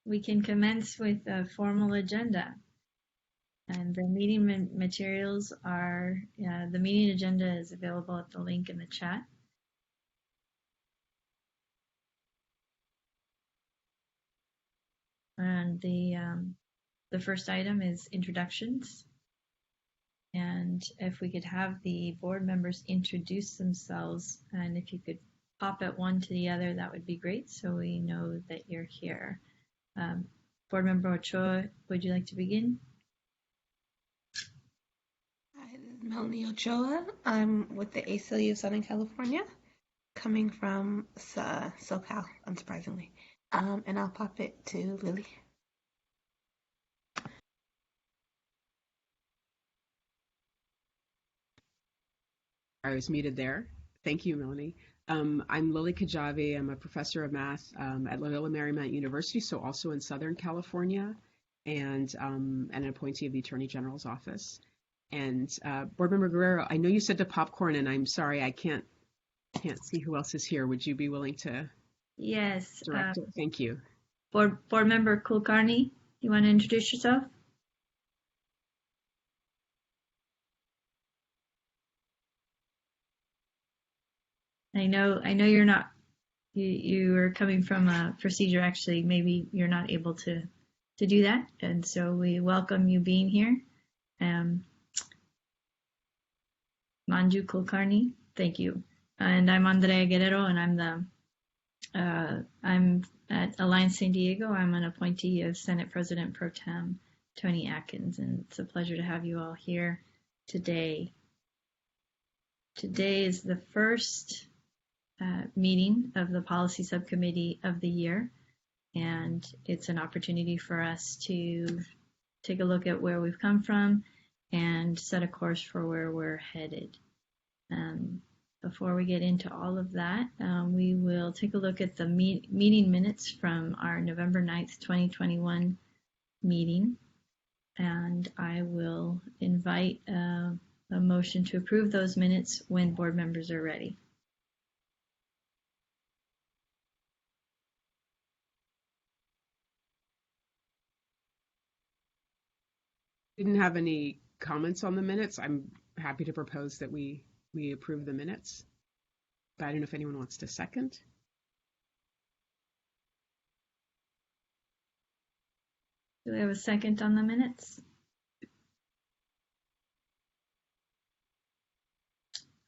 we can commence with a formal agenda. And the meeting materials are, the meeting agenda is available at the link in the chat. And the first item is introductions. And if we could have the board members introduce themselves, and if you could pop at one to the other, that would be great, so we know that you're here. Board Member Ochoa, would you like to begin? Hi, this is Melanie Ochoa. I'm with the ACLU of Southern California, coming from SoCal, unsurprisingly. And I'll pop it to Lily. I was muted there. Thank you, Melanie. I'm Lily Kajavi. I'm a professor of math at Loyola Marymount University, so also in Southern California, and an appointee of the Attorney General's office. And Board Member Guerrero, I know you said to popcorn, and I'm sorry I can't see who else is here. Would you be willing to Yes. direct it? Thank you. Board Member Kulkarni, you want to introduce yourself? I know you're not, you are coming from a procedure, actually, maybe you're not able to do that. And so we welcome you being here. Manju Kulkarni, thank you. And I'm Andrea Guerrero, and I'm at Alliance San Diego. I'm an appointee of Senate President Pro Tem Tony Atkins, and it's a pleasure to have you all here today. Today is the first meeting of the Policy Subcommittee of the year, and it's an opportunity for us to take a look at where we've come from and set a course for where we're headed. Before we get into all of that, we will take a look at the meeting minutes from our November 9th, 2021 meeting, and I will invite a motion to approve those minutes when board members are ready. Didn't have any comments on the minutes. I'm happy to propose that we approve the minutes. But I don't know if anyone wants to second. Do we have a second on the minutes?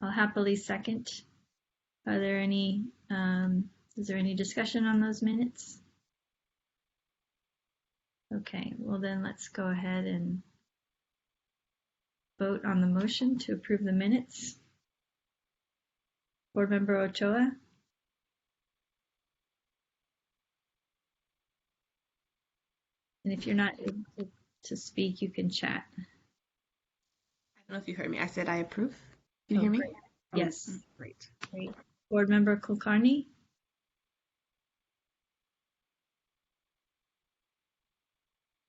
I'll happily second. Are there any, is there any discussion on those minutes? Okay, well then let's go ahead and vote on the motion to approve the minutes. Board Member Ochoa? And if you're not able to speak, you can chat. I don't know if you heard me. I said I approve. Can you hear me? Great. Yes. Great. Great. Board Member Kulkarni?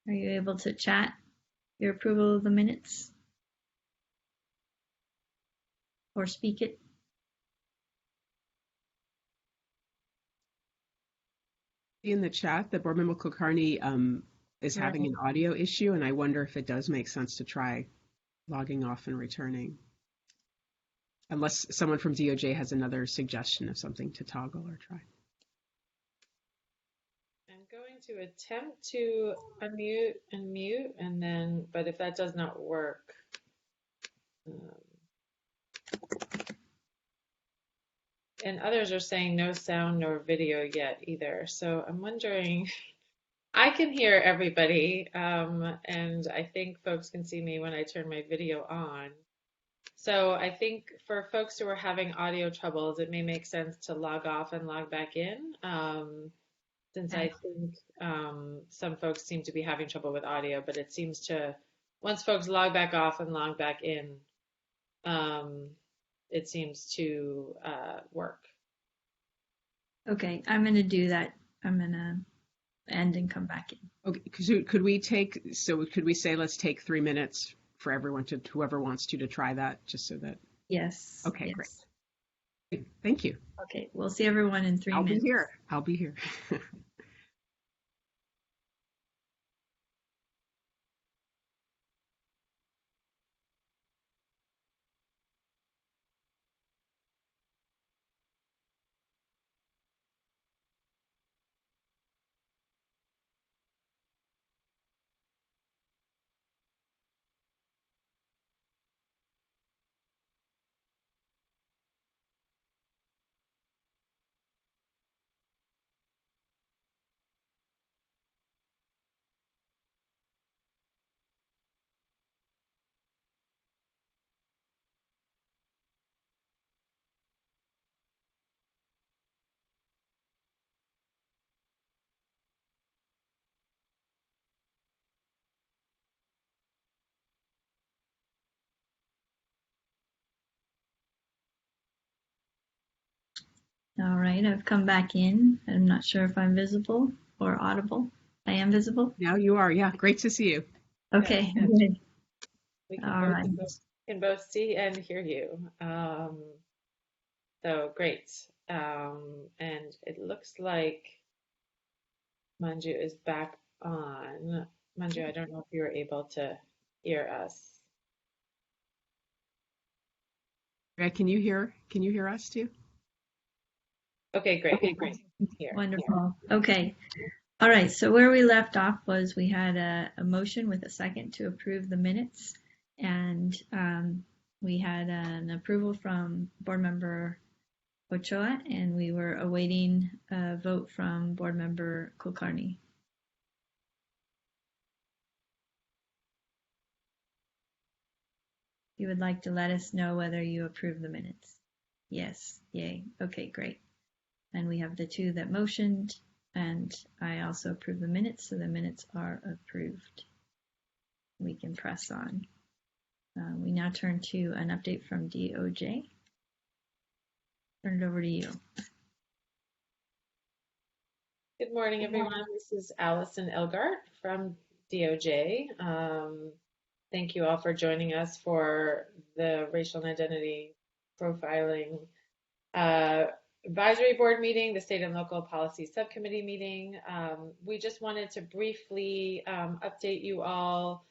Are you able to chat your approval of the minutes? Or speak it? In the chat, that Board Member Kulkarni is having an audio issue, and I wonder if it does make sense to try logging off and returning. Unless someone from DOJ has another suggestion of something to toggle or try. I'm going to attempt to unmute and mute, and then, but if that does not work, and others are saying no sound nor video yet either. So I'm wondering, I can hear everybody, and I think folks can see me when I turn my video on. So I think for folks who are having audio troubles, it may make sense to log off and log back in, since I think some folks seem to be having trouble with audio, but it seems to, once folks log back off and log back in, it seems to work. Okay, I'm going to do that. I'm going to end and come back in. Okay, could we say let's take 3 minutes for everyone to, whoever wants to try that, just so that. Yes. Okay, yes. Great. Thank you. Okay, we'll see everyone in 3 minutes. I'll be here. All right, I've come back in. I'm not sure if I'm visible or audible. I am visible? Now you are. Yeah, great to see you. Okay, Yes, good. we All right. can both see and hear you. So great. And it looks like Manju is back on. Manju, I don't know if you were able to hear us. Can you hear? Can you hear us too? Okay, great. Here. Wonderful. Okay. All right. So where we left off was we had a motion with a second to approve the minutes, and we had an approval from Board Member Ochoa, and we were awaiting a vote from Board Member Kulkarni. You would like to let us know whether you approve the minutes? Yes. Yay. Okay, great. And we have the two that motioned, and I also approve the minutes, so the minutes are approved. We can press on. We now turn to an update from DOJ. Turn it over to you. Good morning, everyone. This is Allison Elgart from DOJ. Thank you all for joining us for the Racial and Identity Profiling Advisory Board meeting, the State and Local Policy Subcommittee meeting. We just wanted to briefly update you all.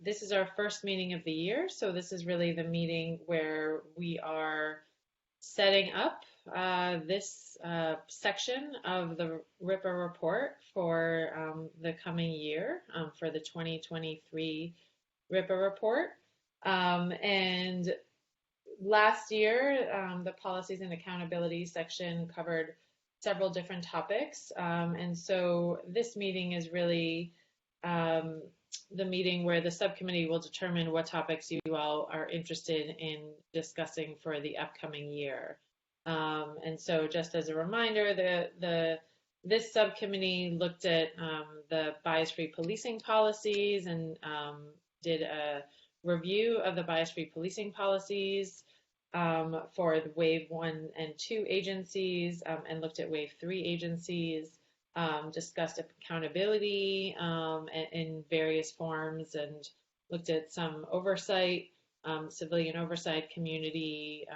This is our first meeting of the year, so this is really the meeting where we are setting up this section of the RIPA report for the coming year, for the 2023 RIPA report. And last year, the policies and accountability section covered several different topics. And so this meeting is really the meeting where the subcommittee will determine what topics you all are interested in discussing for the upcoming year. And so just as a reminder, this subcommittee looked at the bias-free policing policies and did a review of the bias-free policing policies for the Wave 1 and 2 agencies, and looked at Wave 3 agencies, discussed accountability in various forms, and looked at some oversight, civilian oversight, community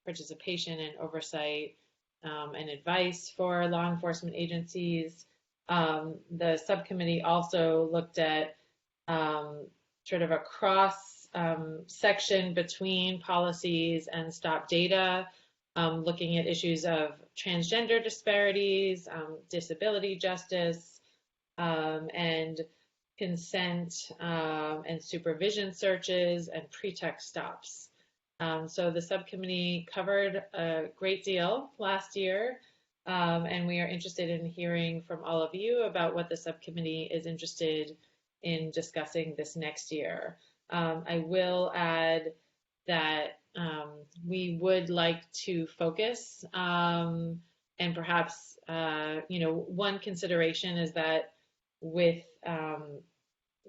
participation and oversight, and advice for law enforcement agencies. The subcommittee also looked at sort of a cross section between policies and stop data, looking at issues of transgender disparities, disability justice, and consent and supervision searches and pretext stops. So the subcommittee covered a great deal last year, and we are interested in hearing from all of you about what the subcommittee is interested in discussing this next year. I will add that we would like to focus, and perhaps, one consideration is that with,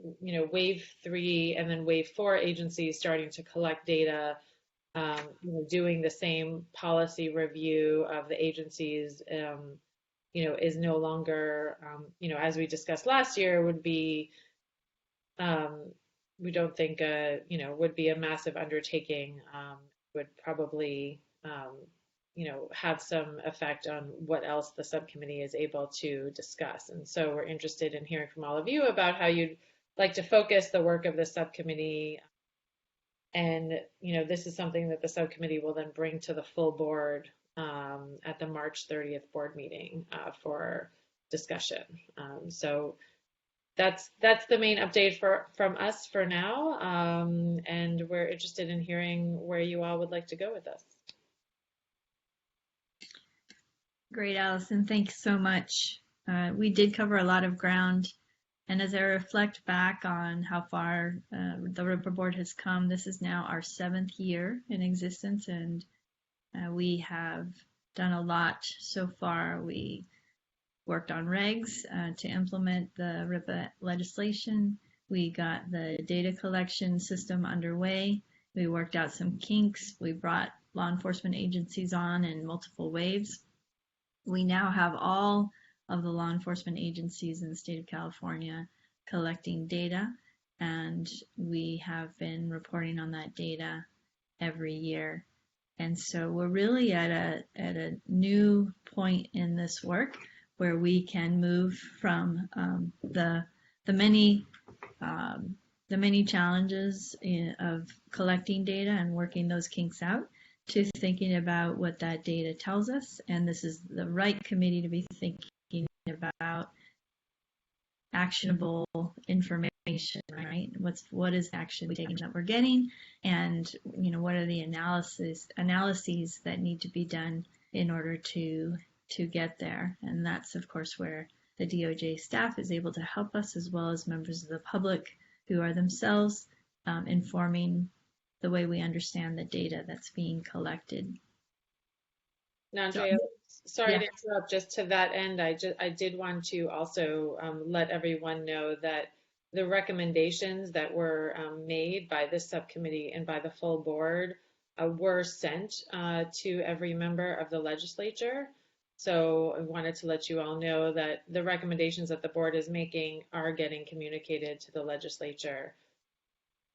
Wave 3 and then Wave 4 agencies starting to collect data, doing the same policy review of the agencies, is no longer, as we discussed last year, would be, we don't think, would be a massive undertaking, would probably, have some effect on what else the subcommittee is able to discuss. And so we're interested in hearing from all of you about how you'd like to focus the work of the subcommittee. And, this is something that the subcommittee will then bring to the full board at the March 30th board meeting for discussion. So that's the main update from us for now, and we're interested in hearing where you all would like to go with this. Great, Allison. Thanks so much. We did cover a lot of ground, and as I reflect back on how far the RIPA board has come, this is now our 7th year in existence, and we have done a lot so far. We worked on regs to implement the RIPA legislation. We got the data collection system underway. We worked out some kinks. We brought law enforcement agencies on in multiple waves. We now have all of the law enforcement agencies in the state of California collecting data, and we have been reporting on that data every year. And so we're really at a new point in this work where we can move from the many challenges of collecting data and working those kinks out to thinking about what that data tells us. And this is the right committee to be thinking about actionable information, right? What is action we taking that we're getting, and what are the analyses that need to be done in order to get there. And that's of course where the DOJ staff is able to help us, as well as members of the public who are themselves informing the way we understand the data that's being collected. Now, Andrea, sorry to interrupt. Just to that end, I did want to also let everyone know that the recommendations that were made by this subcommittee and by the full board were sent to every member of the legislature. So I wanted to let you all know that the recommendations that the board is making are getting communicated to the legislature.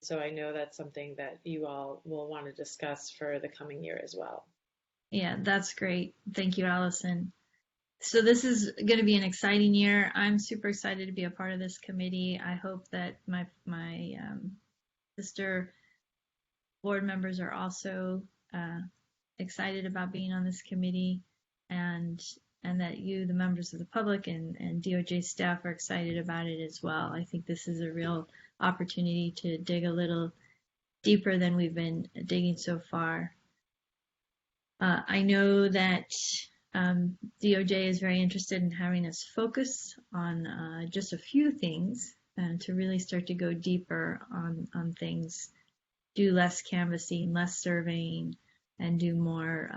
So I know that's something that you all will want to discuss for the coming year as well. Yeah, that's great. Thank you, Allison. So this is going to be an exciting year. I'm super excited to be a part of this committee. I hope that my sister board members are also excited about being on this committee, and that you, the members of the public and DOJ staff, are excited about it as well. I think this is a real opportunity to dig a little deeper than we've been digging so far. I know that DOJ is very interested in having us focus on just a few things and to really start to go deeper on things, do less canvassing, less surveying, and do more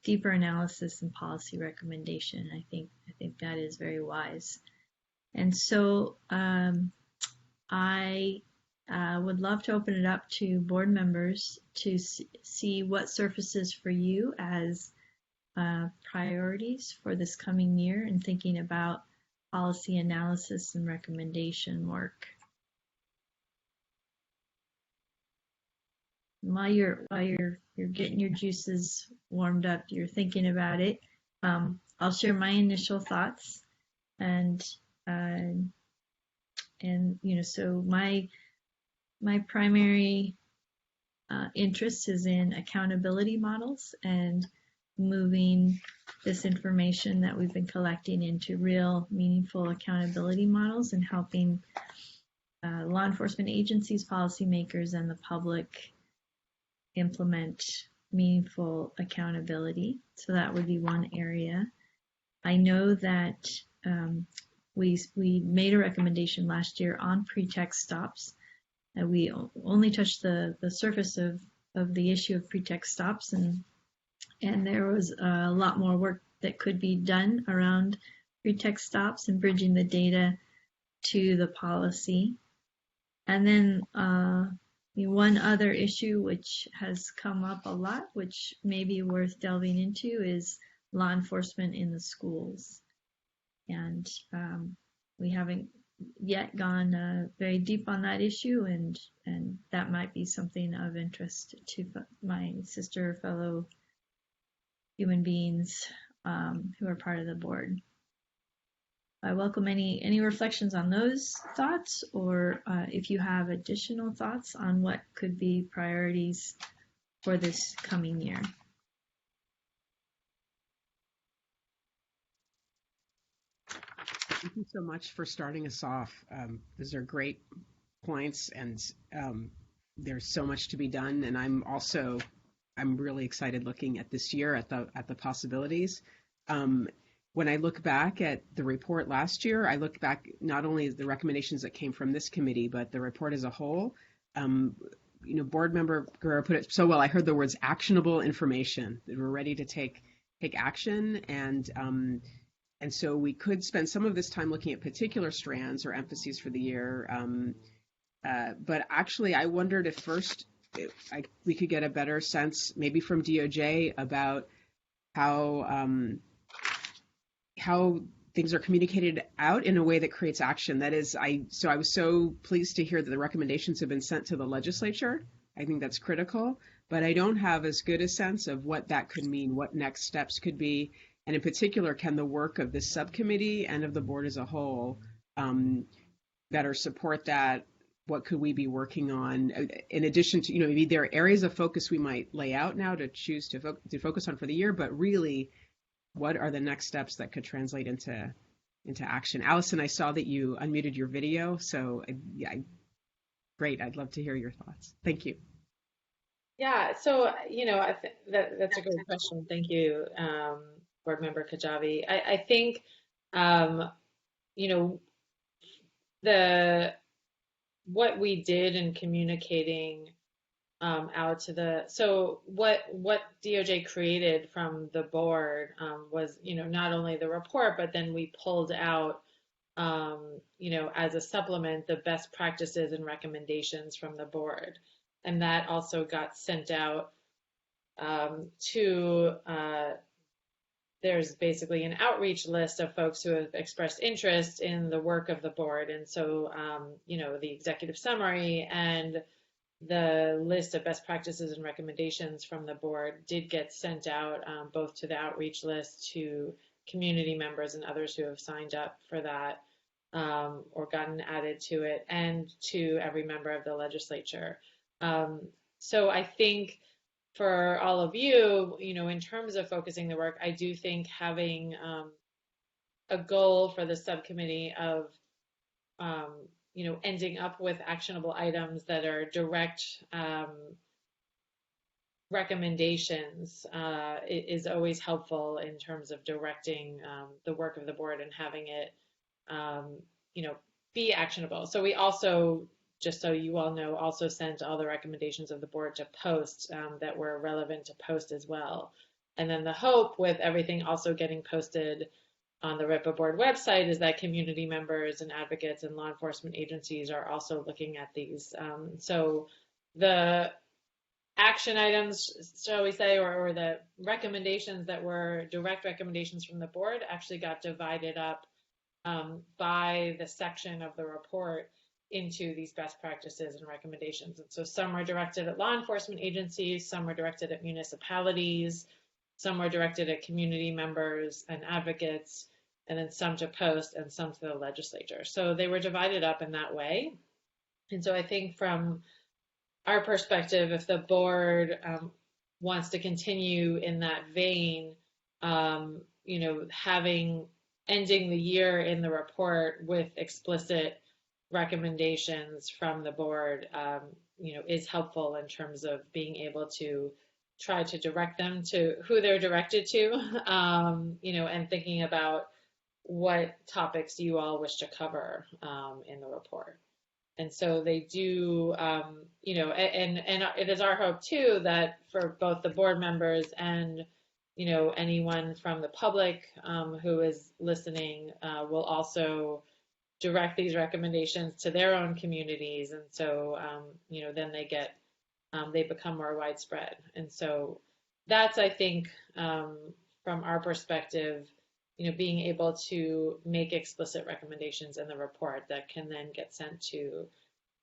deeper analysis and policy recommendation. I think that is very wise. And so I would love to open it up to board members to see what surfaces for you as priorities for this coming year and thinking about policy analysis and recommendation work. While you're getting your juices warmed up, you're thinking about it, I'll share my initial thoughts, and so my primary interest is in accountability models and moving this information that we've been collecting into real, meaningful accountability models, and helping law enforcement agencies, policymakers, and the public implement meaningful accountability. So that would be one area. I know that we made a recommendation last year on pretext stops. We only touched the surface of the issue of pretext stops, and there was a lot more work that could be done around pretext stops and bridging the data to the policy. And then one other issue which has come up a lot, which may be worth delving into, is law enforcement in the schools. And we haven't yet gone very deep on that issue, and that might be something of interest to my sister fellow human beings who are part of the board. I welcome any reflections on those thoughts, or if you have additional thoughts on what could be priorities for this coming year. Thank you so much for starting us off. Those are great points, and there's so much to be done. And I'm really excited looking at this year at the possibilities. When I look back at the report last year, I look back not only at the recommendations that came from this committee, but the report as a whole. Board member Guerrero put it so well. I heard the words actionable information, that we're ready to take action, and so we could spend some of this time looking at particular strands or emphases for the year. But actually, I wondered if first we could get a better sense, maybe from DOJ, about how things are communicated out in a way that creates action. That is, I was so pleased to hear that the recommendations have been sent to the legislature. I think that's critical, but I don't have as good a sense of what that could mean, what next steps could be, and in particular, can the work of this subcommittee and of the board as a whole better support that? What could we be working on in addition to, maybe there are areas of focus we might lay out now to choose to focus on for the year, but really, what are the next steps that could translate into action? Allison, I saw that you unmuted your video, so yeah, great. I'd love to hear your thoughts. Thank you. Yeah, so I that's a great question. Thank you, Board Member Kajabi. I think the what we did in communicating out to what DOJ created from the board was not only the report, but then we pulled out as a supplement the best practices and recommendations from the board, and that also got sent out to there's basically an outreach list of folks who have expressed interest in the work of the board, and so the executive summary and the list of best practices and recommendations from the board did get sent out both to the outreach list, to community members and others who have signed up for that or gotten added to it, and to every member of the legislature. So I think for all of you, in terms of focusing the work, I do think having a goal for the subcommittee of ending up with actionable items that are direct recommendations is always helpful in terms of directing the work of the board and having it, be actionable. So we also, just so you all know, also sent all the recommendations of the board to post that were relevant to post as well. And then the hope with everything also getting posted on the RIPA board website is that community members and advocates and law enforcement agencies are also looking at these. So the action items, shall we say, or the recommendations that were direct recommendations from the board actually got divided up by the section of the report into these best practices and recommendations. And so some were directed at law enforcement agencies, some were directed at municipalities, some were directed at community members and advocates, and then some to post and some to the legislature. So they were divided up in that way. And so I think from our perspective, if the board wants to continue in that vein, ending the year in the report with explicit recommendations from the board, is helpful in terms of being able to try to direct them to who they're directed to, and thinking about what topics you all wish to cover in the report. And so they do, and it is our hope too that for both the board members and anyone from the public who is listening will also direct these recommendations to their own communities, and so then they become more widespread. And so that's, I think, from our perspective, being able to make explicit recommendations in the report that can then get sent to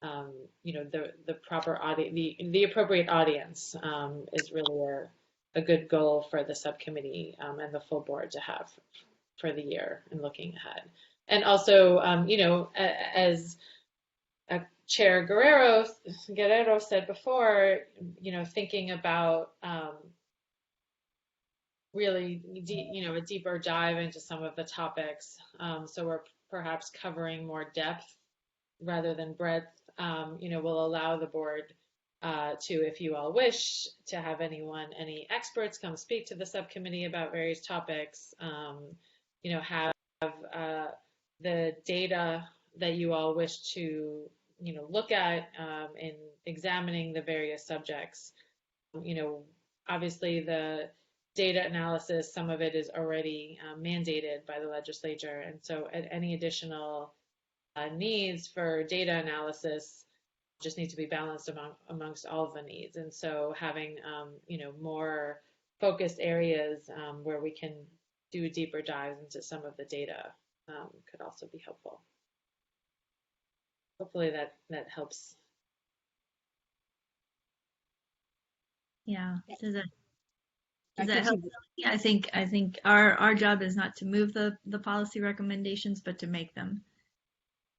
the proper the appropriate audience is really a good goal for the subcommittee and the full board to have for the year and looking ahead. And also, as Chair Guerrero said before, thinking about really, a deeper dive into some of the topics. So we're perhaps covering more depth rather than breadth, will allow the board to, if you all wish, to have any experts come speak to the subcommittee about various topics, have the data that you all wish to, look at in examining the various subjects. Obviously the data analysis, some of it is already mandated by the legislature. And so any additional needs for data analysis just need to be balanced amongst all of the needs. And so having, more focused areas where we can do deeper dives into some of the data could also be helpful. Hopefully that helps. Yeah. Does That that gives help? you, Yeah, I think our job is not to move the policy recommendations, but to make them.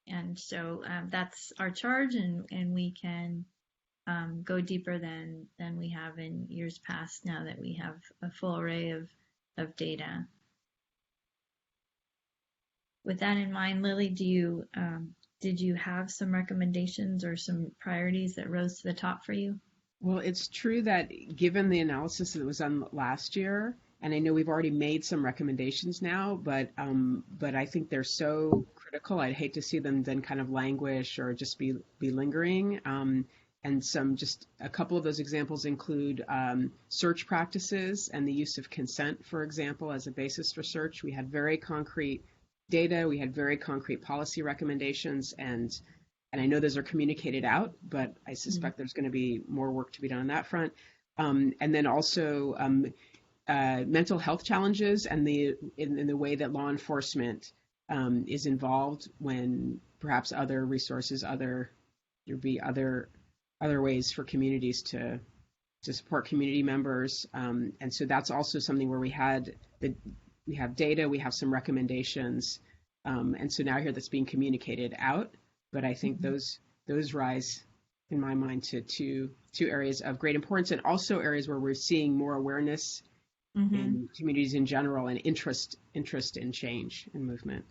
And so that's our charge, and we can go deeper than we have in years past now that we have a full array of data. With that in mind, Lily, did you have some recommendations or some priorities that rose to the top for you? well, it's true that given the analysis that was done last year, and I know we've already made some recommendations now, but I think they're so critical. I'd hate to see them then kind of languish or just be lingering. And just a couple of those examples include search practices and the use of consent, for example, as a basis for search. We had very concrete data, we had very concrete policy recommendations, and I know those are communicated out, but I suspect there's going to be more work to be done on that front. And then also mental health challenges and in the way that law enforcement is involved when perhaps other resources, there'd be other ways for communities to support community members. And so that's also something where we have data, we have some recommendations, and so now here that's being communicated out. But I think those rise, in my mind, to two areas of great importance, and also areas where we're seeing more awareness in communities in general and interest in change and movement.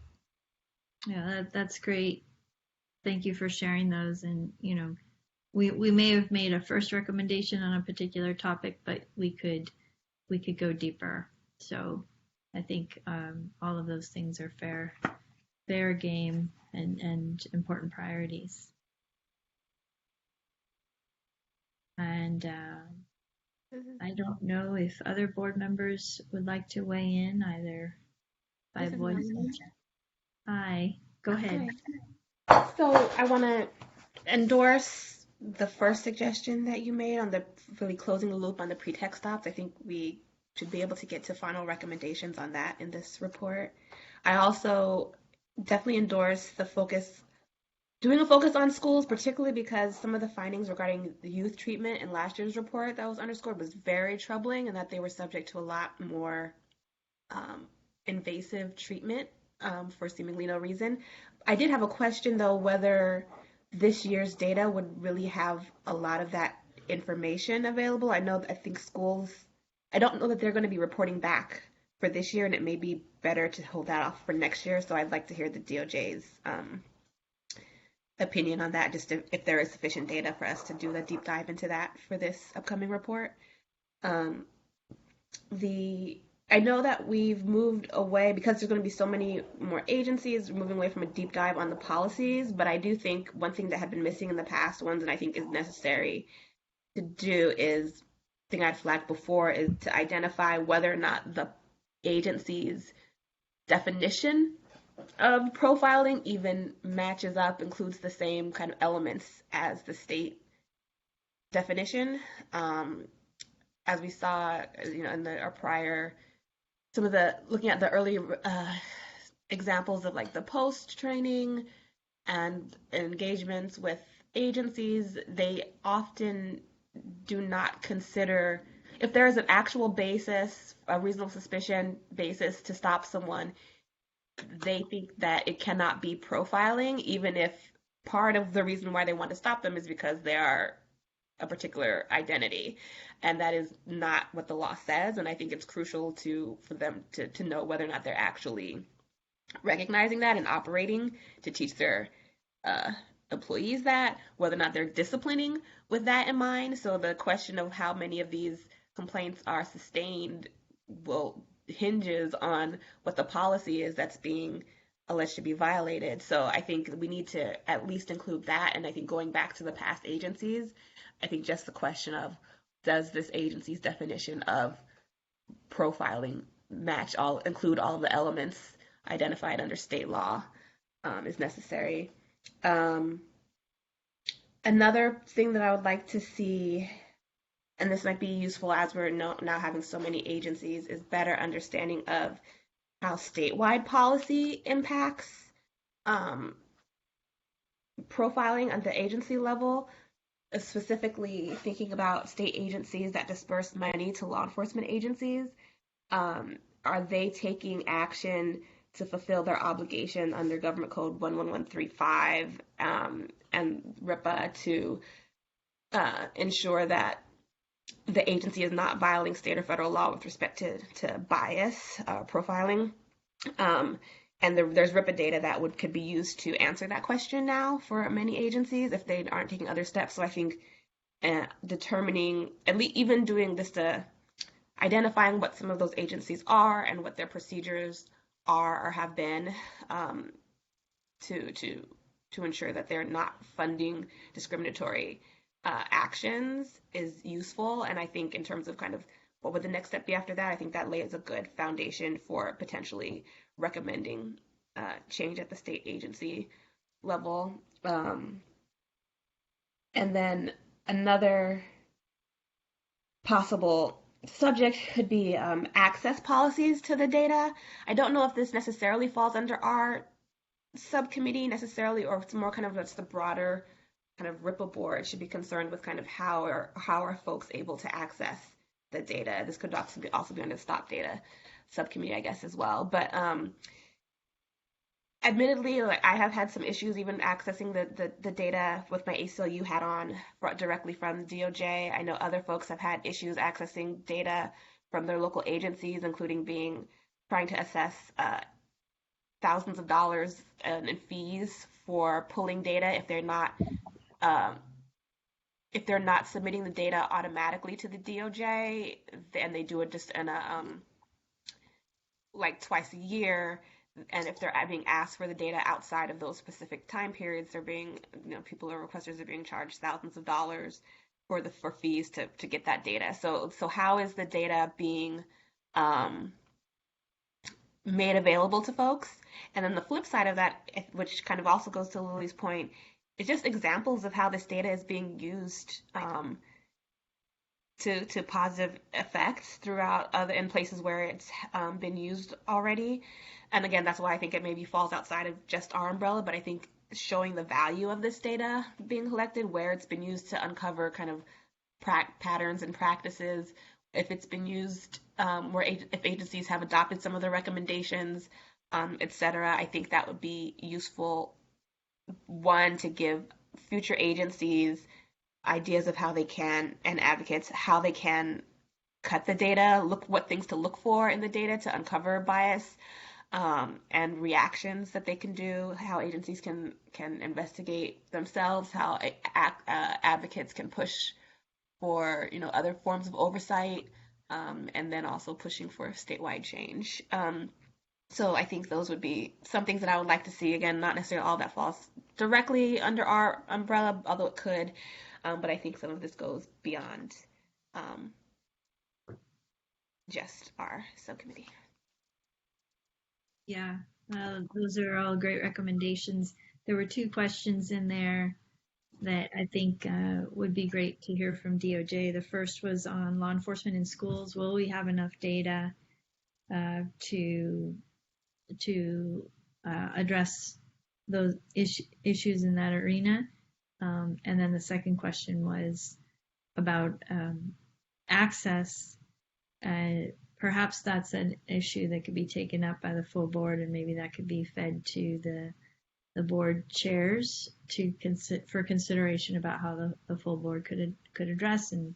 Yeah, that's great. Thank you for sharing those. And we may have made a first recommendation on a particular topic, but we could go deeper. So I think all of those things are fair game and important priorities. And I don't know if other board members would like to weigh in either by voice or chat. Hi, go ahead. So I want to endorse the first suggestion that you made on the really closing the loop on the pretext stops. I think we should be able to get to final recommendations on that in this report. I also definitely endorse doing a focus on schools, particularly because some of the findings regarding the youth treatment in last year's report that was underscored was very troubling, and that they were subject to a lot more invasive treatment for seemingly no reason. I did have a question, though, whether this year's data would really have a lot of that information available. I think schools, I don't know that they're going to be reporting back for this year, and it may be better to hold that off for next year. So I'd like to hear the DOJ's opinion on that, just if there is sufficient data for us to do the deep dive into that for this upcoming report. I know that we've moved away, because there's going to be so many more agencies, moving away from a deep dive on the policies, but I do think one thing that had been missing in the past ones, and I think is necessary to do, is thing I'd flagged before, is to identify whether or not the agency's definition of profiling even matches up, includes the same kind of elements as the state definition. As we saw, in our prior, looking at the early examples of like the post training and engagements with agencies, they often do not consider, if there is an actual basis, a reasonable suspicion basis to stop someone, they think that it cannot be profiling, even if part of the reason why they want to stop them is because they are a particular identity. And that is not what the law says. And I think it's crucial for them to know whether or not they're actually recognizing that and operating to teach their employees that, whether or not they're disciplining with that in mind. So the question of how many of these complaints are sustained hinges on what the policy is that's being alleged to be violated. So I think we need to at least include that. And I think going back to the past agencies, I think just the question of, does this agency's definition of profiling include all of the elements identified under state law, is necessary. Another thing that I would like to see, and this might be useful as we're now having so many agencies, is better understanding of how statewide policy impacts um, profiling at the agency level, specifically thinking about state agencies that disperse money to law enforcement agencies. Are they taking action to fulfill their obligation under Government Code 11135 and RIPA to ensure that the agency is not violating state or federal law with respect to bias profiling? And there's RIPA data that could be used to answer that question now for many agencies if they aren't taking other steps. So I think determining, at least even doing this, identifying what some of those agencies are and what their procedures are or have been, to ensure that they're not funding discriminatory actions is useful. And I think in terms of kind of what would the next step be after that, I think that lays a good foundation for potentially recommending change at the state agency level. And then another possible subject could be access policies to the data. I don't know if this necessarily falls under our subcommittee necessarily, or it's more kind of that's the broader kind of RIPA board should be concerned with kind of how are folks able to access the data. This could also be under the Stop Data subcommittee, I guess, as well. But admittedly, like I have had some issues even accessing the data with my ACLU hat on directly from DOJ. I know other folks have had issues accessing data from their local agencies, including trying to assess thousands of dollars in fees for pulling data if they're not submitting the data automatically to the DOJ, and they do it just in a like twice a year. And if they're being asked for the data outside of those specific time periods, they're being, people or requesters are being charged thousands of dollars for fees to get that data. So how is the data being made available to folks? And then the flip side of that, which kind of also goes to Lily's point, is just examples of how this data is being used to positive effects throughout in places where it's been used already. And again, that's why I think it maybe falls outside of just our umbrella, but I think showing the value of this data being collected, where it's been used to uncover kind of patterns and practices, if it's been used if agencies have adopted some of the recommendations, et cetera, I think that would be useful, one, to give future agencies ideas of how they can, and advocates, how they can cut the data, look what things to look for in the data to uncover bias, and reactions that they can do, how agencies can investigate themselves, how advocates can push for other forms of oversight, and then also pushing for statewide change. So I think those would be some things that I would like to see. Again, not necessarily all that falls directly under our umbrella, although it could, but I think some of this goes beyond just our subcommittee. Yeah, those are all great recommendations. There were two questions in there that I think would be great to hear from DOJ. The first was on law enforcement in schools. Will we have enough data to address those issues in that arena? And then the second question was about access. Perhaps that's an issue that could be taken up by the full board, and maybe that could be fed to the board chairs for consideration about how the full board could address and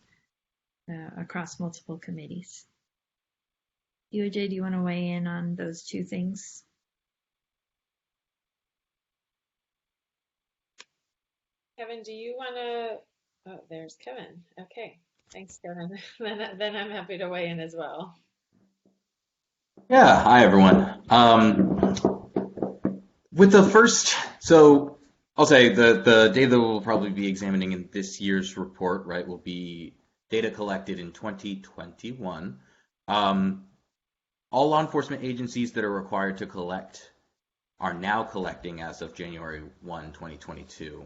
across multiple committees. DOJ, do you want to weigh in on those two things? Kevin, do you want to? Oh, there's Kevin. Okay, thanks, Kevin. Then I'm happy to weigh in as well. Yeah, hi everyone. With the first, so I'll say the data that we'll probably be examining in this year's report, right, will be data collected in 2021. All law enforcement agencies that are required to collect are now collecting as of January 1, 2022.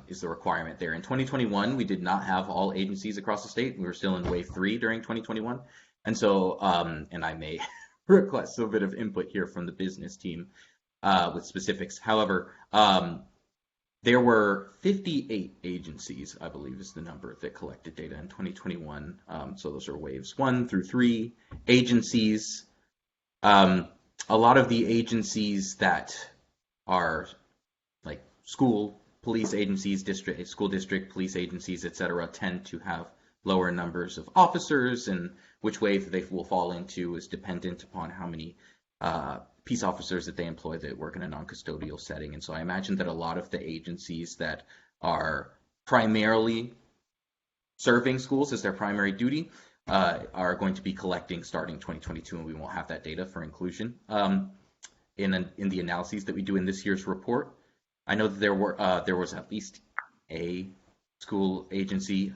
is the requirement there. In 2021, we did not have all agencies across the state. We were still in wave 3 during 2021. And so, and I may request a bit of input here from the business team with specifics. However, there were 58 agencies, I believe is the number, that collected data in 2021. So those are waves 1 through 3 agencies. A lot of the agencies that are like school, police agencies, school district, police agencies, etc., tend to have lower numbers of officers, and which wave they will fall into is dependent upon how many peace officers that they employ that work in a non-custodial setting. And so I imagine that a lot of the agencies that are primarily serving schools as their primary duty are going to be collecting starting 2022, and we won't have that data for inclusion in the analyses that we do in this year's report. I know that there was at least a school agency,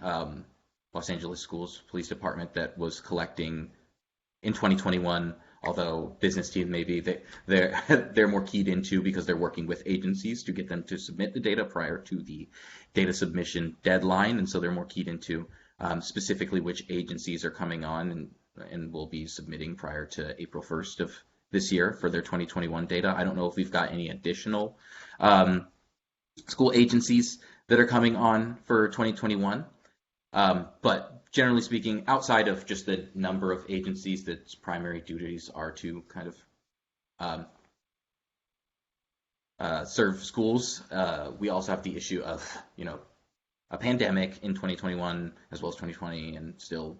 Los Angeles Schools Police Department, that was collecting in 2021. Although business team maybe they're more keyed into, because they're working with agencies to get them to submit the data prior to the data submission deadline, and so they're more keyed into specifically which agencies are coming on and will be submitting prior to April 1st of this year for their 2021 data. I don't know if we've got any additional school agencies that are coming on for 2021, but generally speaking, outside of just the number of agencies that's primary duties are to kind of serve schools, we also have the issue of, a pandemic in 2021 as well as 2020, and still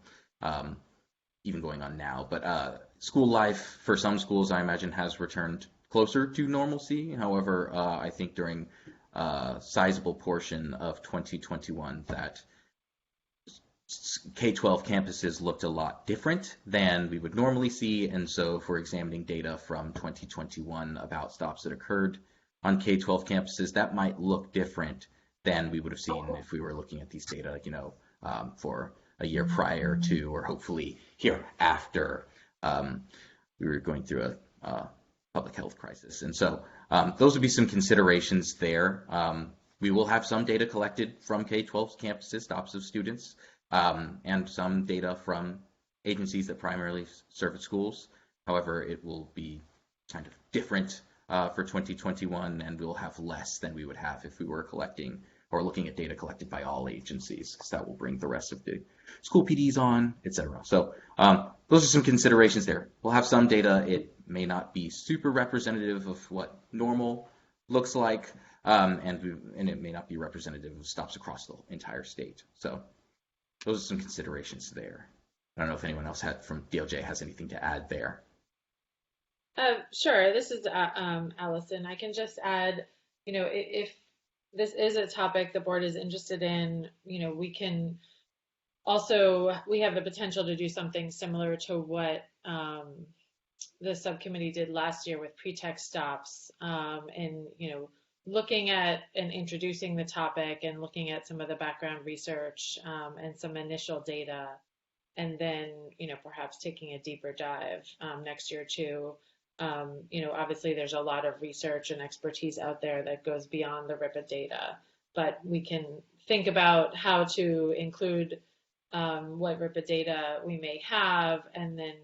even going on now. But school life for some schools, I imagine, has returned closer to normalcy. However, I think during a sizable portion of 2021 that K-12 campuses looked a lot different than we would normally see, and so if we're examining data from 2021 about stops that occurred on K-12 campuses, that might look different than we would have seen if we were looking at these data, for a year prior to, or hopefully here after we were going through a public health crisis. And so those would be some considerations there. We will have some data collected from K-12 campuses, stops of students, and some data from agencies that primarily serve at schools. However, it will be kind of different for 2021, and we'll have less than we would have if we were collecting or looking at data collected by all agencies, because that will bring the rest of the school PDs on, etc. So those are some considerations there. We'll have some data. It may not be super representative of what normal looks like, and it may not be representative of stops across the entire state. So those are some considerations there. I don't know if anyone else from DLJ has anything to add there. Sure. This is Allison. I can just add, if this is a topic the board is interested in, we have the potential to do something similar to what the subcommittee did last year with pretext stops, and looking at and introducing the topic and looking at some of the background research and some initial data, and then perhaps taking a deeper dive next year too. Obviously there's a lot of research and expertise out there that goes beyond the RIPA data, but we can think about how to include what RIPA data we may have, and then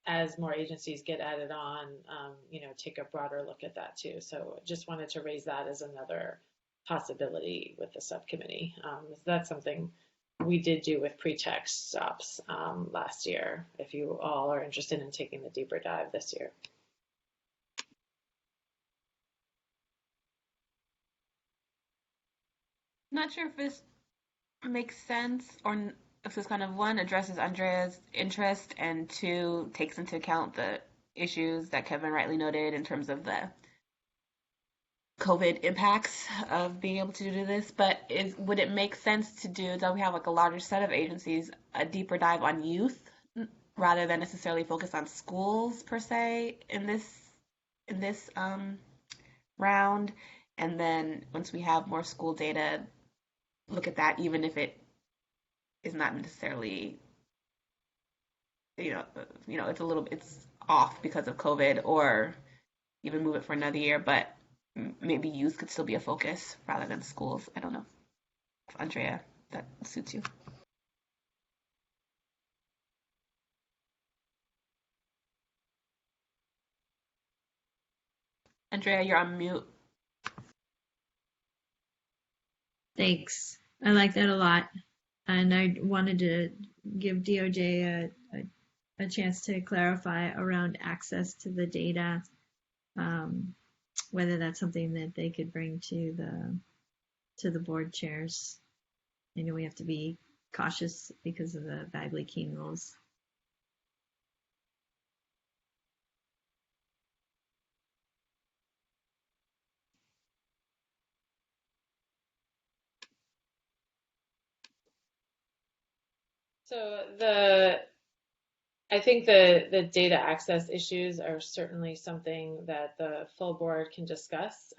as more agencies get added on, take a broader look at that too. So just wanted to raise that as another possibility with the subcommittee. That's something we did do with pretext stops last year, if you all are interested in taking the deeper dive this year. Not sure if this makes sense, or if this kind of, one, addresses Andrea's interest, and two, takes into account the issues that Kevin rightly noted in terms of the COVID impacts of being able to do this. But would it make sense to do, that we have like a larger set of agencies, a deeper dive on youth rather than necessarily focus on schools per se in this round? And then once we have more school data, look at that, even if it is not necessarily, it's off because of COVID, or even move it for another year. But maybe youth could still be a focus rather than schools. I don't know. If Andrea, that suits you. Andrea, you're on mute. Thanks. I like that a lot. And I wanted to give DOJ a chance to clarify around access to the data, whether that's something that they could bring to the board chairs. I know we have to be cautious because of the Bagley-Keene rules. So I think the data access issues are certainly something that the full board can discuss.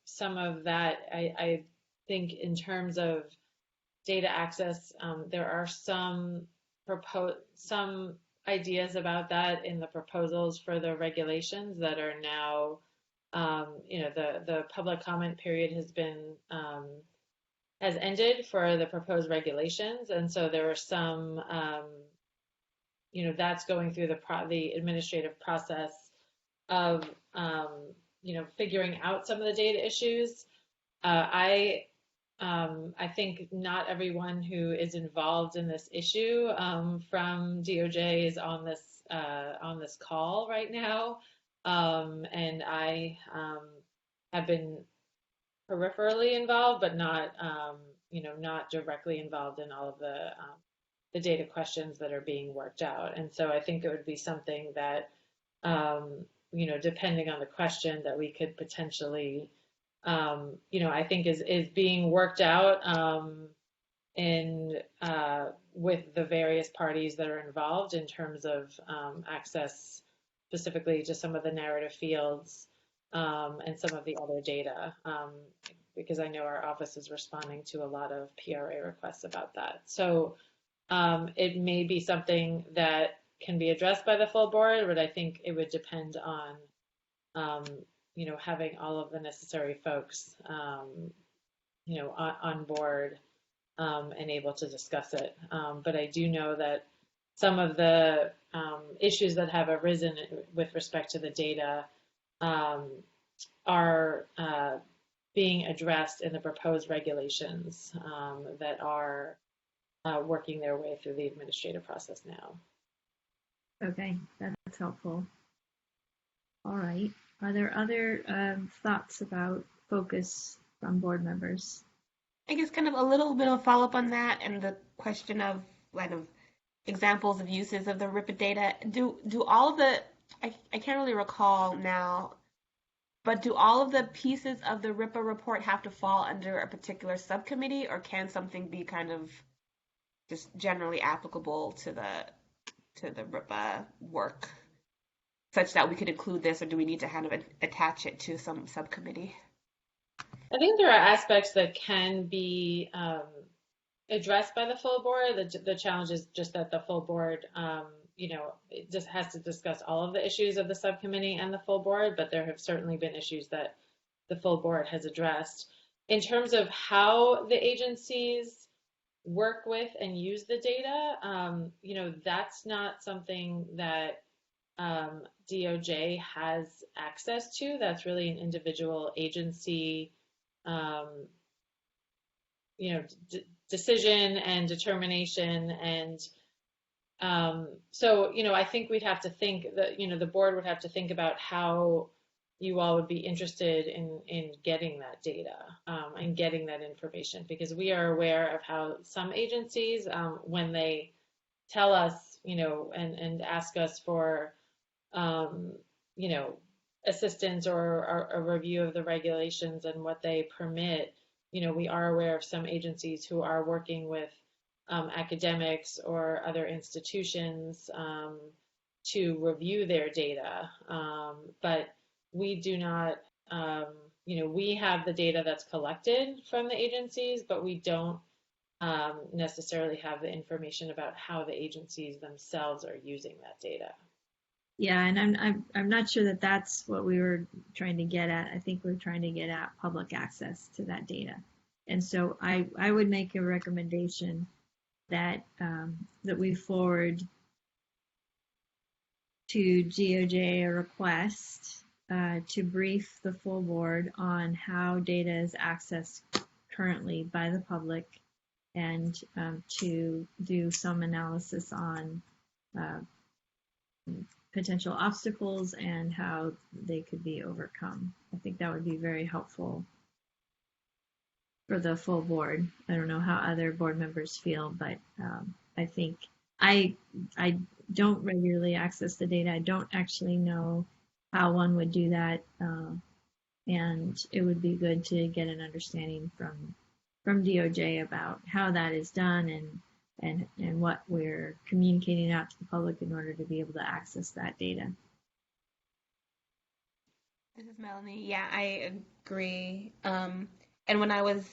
Some of that, I think in terms of data access, there are some ideas about that in the proposals for the regulations that are now, the public comment period has ended for the proposed regulations, and so there are some, that's going through the administrative process of, figuring out some of the data issues. I think not everyone who is involved in this issue from DOJ is on this call right now, and I have been peripherally involved, but not not directly involved in all of the data questions that are being worked out. And so I think it would be something that depending on the question that we could potentially I think is being worked out with the various parties that are involved in terms of access specifically to some of the narrative fields and some of the other data, because I know our office is responding to a lot of PRA requests about that. So it may be something that can be addressed by the full board, but I think it would depend on having all of the necessary folks, on board and able to discuss it. But I do know that some of the issues that have arisen with respect to the data are being addressed in the proposed regulations that are working their way through the administrative process now. Okay, that's helpful. All right. Are there other thoughts about focus from board members? I guess kind of a little bit of follow-up on that and the question of kind of examples of uses of the RIPA data. Do all of the, I can't really recall now, but do all of the pieces of the RIPA report have to fall under a particular subcommittee, or can something be kind of just generally applicable to the RIPA work, such that we could include this, or do we need to kind of attach it to some subcommittee? I think there are aspects that can be addressed by the full board. The challenge is just that the full board, it just has to discuss all of the issues of the subcommittee and the full board, but there have certainly been issues that the full board has addressed. In terms of how the agencies work with and use the data, that's not something that DOJ has access to. That's really an individual agency decision and determination. And so, I think we'd have to think that, the board would have to think about how you all would be interested in getting that data and getting that information, because we are aware of how some agencies, when they tell us, and ask us for, assistance or a review of the regulations and what they permit, we are aware of some agencies who are working with academics or other institutions to review their data. But we do not, we have the data that's collected from the agencies, but we don't necessarily have the information about how the agencies themselves are using that data. Yeah, and I'm not sure that that's what we were trying to get at. I think we're trying to get at public access to that data. And so I would make a recommendation that that we forward to DOJ a request to brief the full board on how data is accessed currently by the public, and to do some analysis on uh, potential obstacles and how they could be overcome. I think that would be very helpful for the full board. I don't know how other board members feel, but I think I I don't regularly access the data. I don't actually know how one would do that, and it would be good to get an understanding from DOJ about how that is done, and what we're communicating out to the public in order to be able to access that data. This is Melanie. Yeah, I agree. And when I was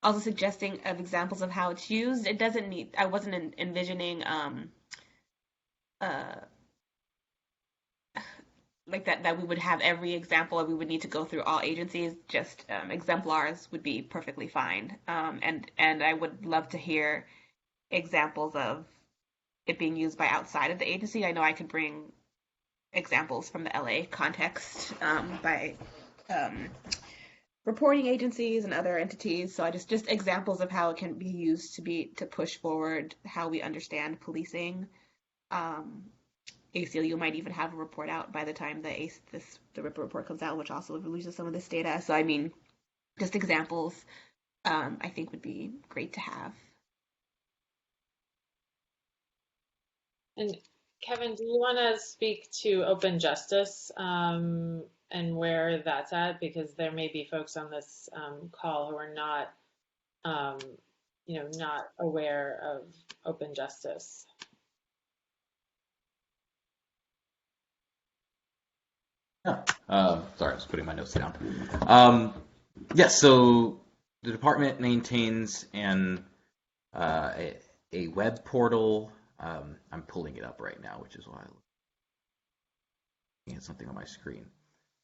also suggesting of examples of how it's used, it doesn't need, I wasn't envisioning uh, like that we would have every example or we would need to go through all agencies. Just exemplars would be perfectly fine. And I would love to hear examples of it being used by outside of the agency. I know I could bring examples from the LA context by um, reporting agencies and other entities. So I just examples of how it can be used to push forward how we understand policing. Um, ACLU might even have a report out by the time the RIPA report comes out, which also releases some of this data. So I mean, just examples I think would be great to have. And Kevin, do you want to speak to Open Justice and where that's at? Because there may be folks on this call who are not, um, not aware of Open Justice. Yeah. Sorry, I was putting my notes down. Yes, so the department maintains a web portal. I'm pulling it up right now, which is why I'm looking at something on my screen.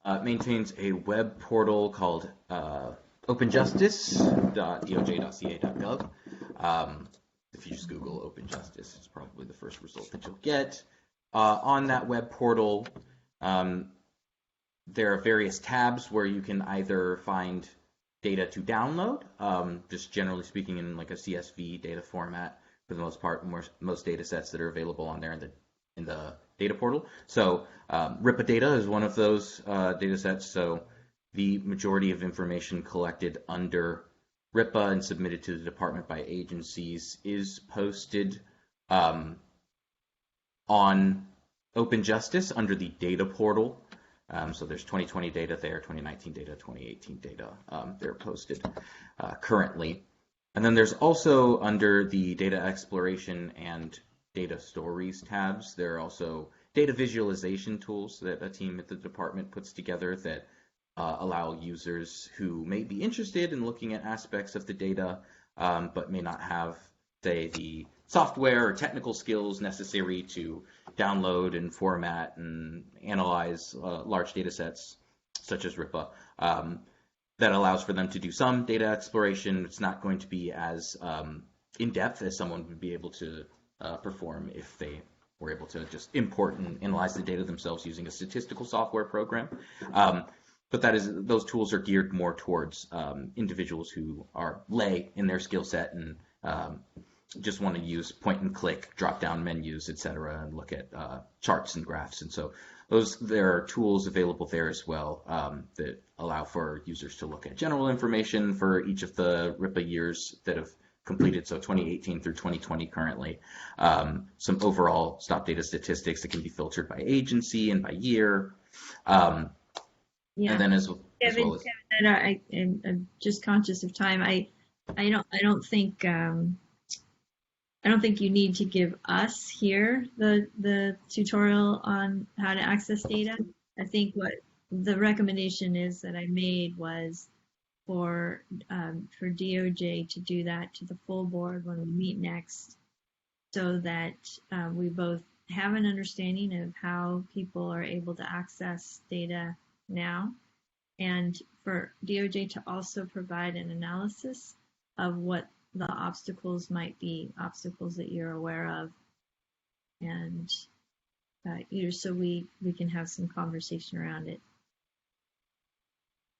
Maintains a web portal called openjustice.doj.ca.gov. If you just Google Open Justice, it's probably the first result that you'll get. On that web portal, there are various tabs where you can either find data to download, just generally speaking in like a CSV data format for the most part, most data sets that are available on there in the data portal. So RIPA data is one of those data sets. So the majority of information collected under RIPA and submitted to the department by agencies is posted on Open Justice under the data portal. So there's 2020 data there, 2019 data, 2018 data. They're posted currently. And then there's also under the data exploration and data stories tabs, there are also data visualization tools that a team at the department puts together that allow users who may be interested in looking at aspects of the data, but may not have, say, the software or technical skills necessary to download and format and analyze large data sets such as RIPA. That allows for them to do some data exploration. It's not going to be as in-depth as someone would be able to perform if they were able to just import and analyze the data themselves using a statistical software program. But those tools are geared more towards individuals who are lay in their skill set and just want to use point and click drop-down menus, et cetera, and look at charts and graphs. And so there are tools available there as well that allow for users to look at general information for each of the RIPA years that have completed, so 2018 through 2020 currently. Some overall stop data statistics that can be filtered by agency and by year. And then as well as Kevin, I'm just conscious of time. I don't think you need to give us here the tutorial on how to access data. I think what the recommendation is that I made was for DOJ to do that to the full board when we meet next, so that we both have an understanding of how people are able to access data now, and for DOJ to also provide an analysis of what the obstacles might be, obstacles that you're aware of, and so we can have some conversation around it.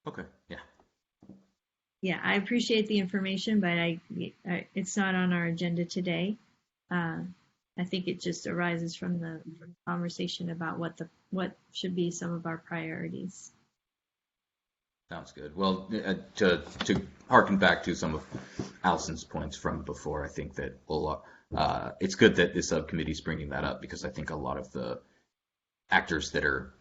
Okay. Yeah. Yeah, I appreciate the information, but it's not on our agenda today. I think it just arises from the conversation about what should be some of our priorities. Sounds good. Well, to harken back to some of Allison's points from before, I think that it's good that this subcommittee is bringing that up, because I think a lot of the actors that are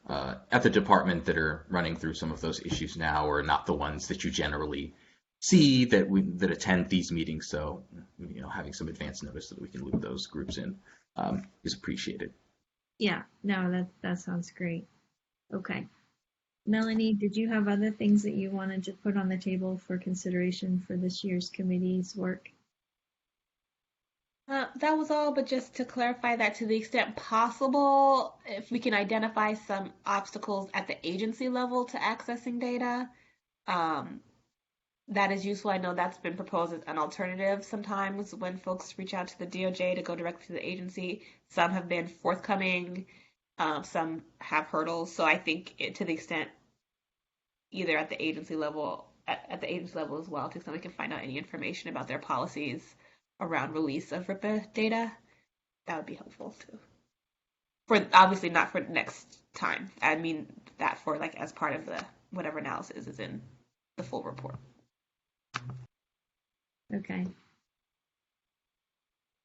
at the department that are running through some of those issues now are not the ones that you generally see that attend these meetings. So, having some advance notice so that we can loop those groups in is appreciated. Yeah, no, that sounds great. Okay. Melanie, did you have other things that you wanted to put on the table for consideration for this year's committee's work? That was all, but just to clarify that to the extent possible, if we can identify some obstacles at the agency level to accessing data, that is useful. I know that's been proposed as an alternative sometimes when folks reach out to the DOJ to go directly to the agency. Some have been forthcoming, some have hurdles. So I think to the extent either at the agency level, at the agency level as well, to the extent we can find out any information about their policies around release of RIPA data, that would be helpful too. For obviously not for next time. I mean that for like as part of the whatever analysis is in the full report. Okay.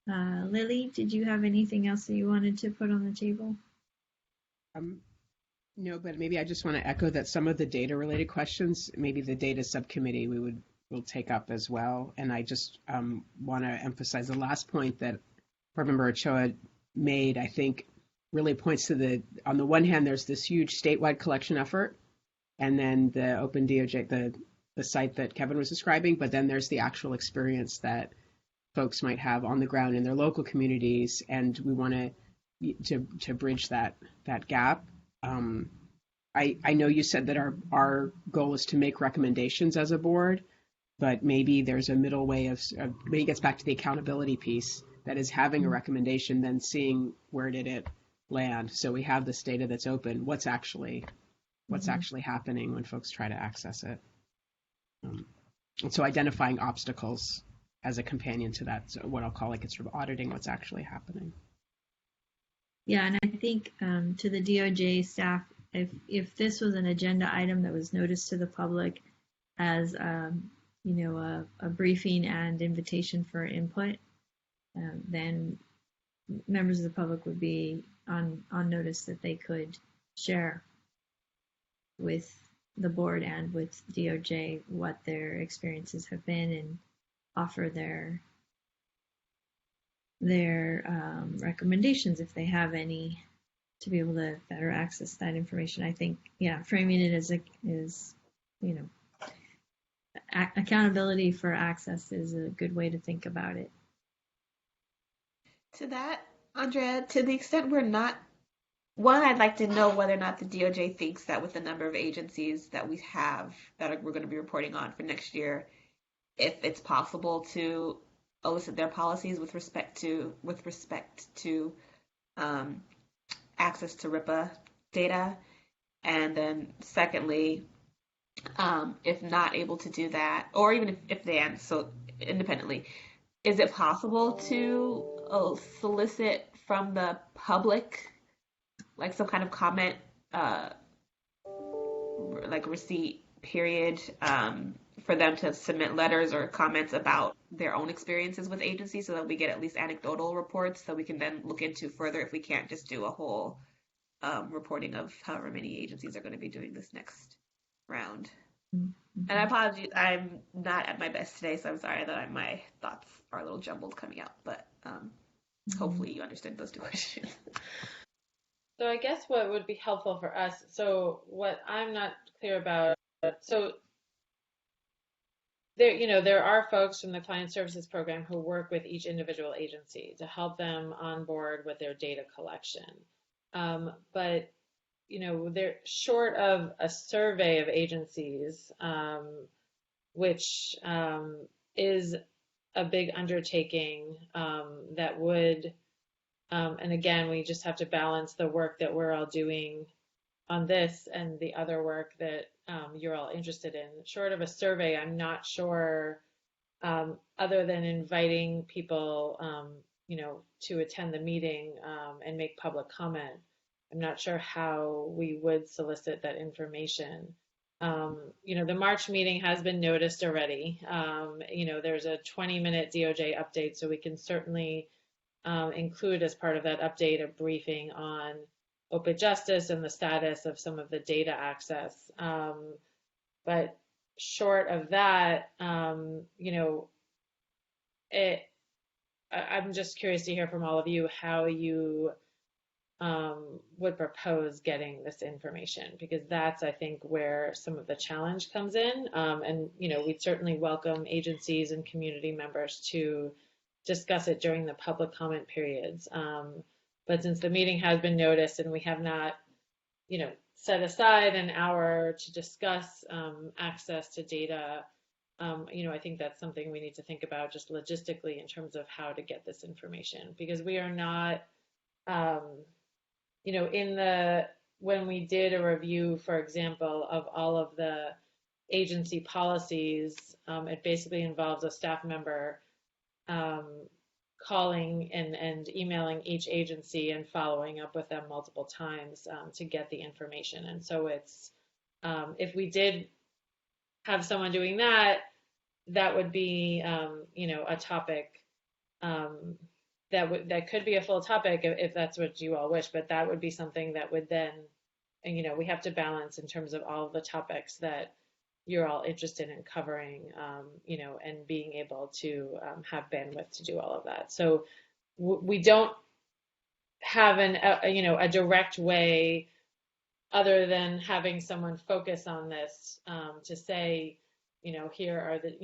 Lily, did you have anything else that you wanted to put on the table? No, but maybe I just want to echo that some of the data related questions, maybe the data subcommittee will take up as well. And I just want to emphasize the last point that Board Member Ochoa made, I think really points to on the one hand, there's this huge statewide collection effort, and then the Open DOJ, the site that Kevin was describing, but then there's the actual experience that folks might have on the ground in their local communities, and we want to bridge that gap. I know you said that our goal is to make recommendations as a board, but maybe there's a middle way of maybe it gets back to the accountability piece, that is having a recommendation, then seeing where did it land. So we have this data that's open. What's actually happening when folks try to access it? And so identifying obstacles as a companion to that, so what I'll call it's sort of auditing what's actually happening. Yeah, and I think to the DOJ staff, if this was an agenda item that was noticed to the public as a briefing and invitation for input, then members of the public would be on notice that they could share with the board and with DOJ what their experiences have been and offer their recommendations if they have any, to be able to better access that information. I think, framing it as accountability for access is a good way to think about it. To that, Andrea, to the extent we're not, one, I'd like to know whether or not the DOJ thinks that with the number of agencies that we have that we're going to be reporting on for next year, if it's possible to elicit their policies with respect to access to RIPA data. And then secondly, if not able to do that, or even if they answer so independently, is it possible to solicit from the public like some kind of comment, like receipt period, for them to submit letters or comments about their own experiences with agencies, so that we get at least anecdotal reports that we can then look into further if we can't just do a whole reporting of however many agencies are going to be doing this next round. Mm-hmm. And I apologize, I'm not at my best today, so I'm sorry that my thoughts are a little jumbled coming out, but hopefully you understood those two questions. So I guess what would be helpful for us, so what I'm not clear about, so there are folks from the client services program who work with each individual agency to help them on board with their data collection. But they're short of a survey of agencies, which is a big undertaking that would, and again, we just have to balance the work that we're all doing on this and the other work that you're all interested in. Short of a survey, I'm not sure, other than inviting people, to attend the meeting and make public comment, I'm not sure how we would solicit that information. The March meeting has been noticed already. There's a 20-minute DOJ update, so we can certainly include as part of that update a briefing on Open Justice and the status of some of the data access. But short of that, I'm just curious to hear from all of you how you would propose getting this information, because that's, I think, where some of the challenge comes in. And we'd certainly welcome agencies and community members to discuss it during the public comment periods. But since the meeting has been noticed and we have not, set aside an hour to discuss access to data, I think that's something we need to think about just logistically in terms of how to get this information, because we are not, when we did a review, for example, of all of the agency policies, it basically involves a staff member calling and emailing each agency and following up with them multiple times to get the information. And so it's, if we did have someone doing that, that would be, a topic that could be a full topic if that's what you all wish, but that would be something that would then, we have to balance in terms of all of the topics that you're all interested in covering, and being able to have bandwidth to do all of that. So we don't have a direct way other than having someone focus on this to say, here are the,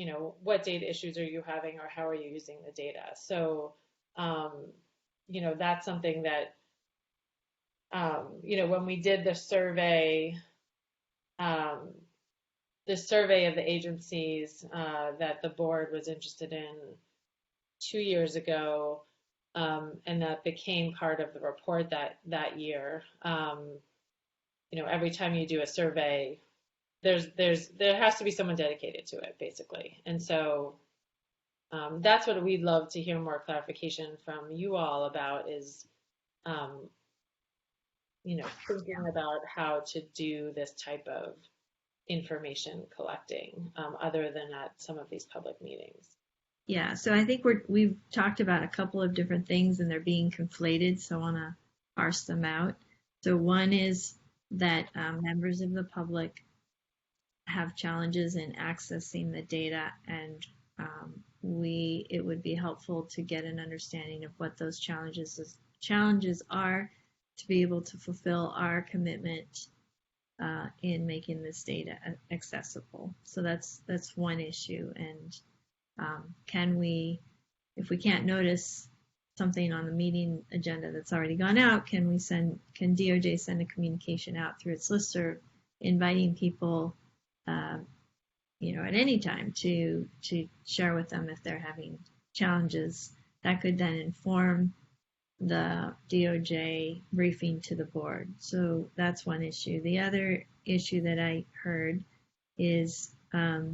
what data issues are you having or how are you using the data? So, that's something that, when we did the survey of the agencies that the board was interested in 2 years ago, and that became part of the report that year. Every time you do a survey, there has to be someone dedicated to it, basically. And so that's what we'd love to hear more clarification from you all about is, thinking about how to do this type of information collecting other than at some of these public meetings. Yeah, so I think we've talked about a couple of different things and they're being conflated, so I want to parse them out. So one is that members of the public have challenges in accessing the data, and it would be helpful to get an understanding of what those challenges are to be able to fulfill our commitment in making this data accessible. So that's one issue. And if we can't notice something on the meeting agenda that's already gone out, can DOJ send a communication out through its listserv inviting people, at any time to share with them if they're having challenges? That could then inform the DOJ briefing to the board. So that's one issue. The other issue that I heard is that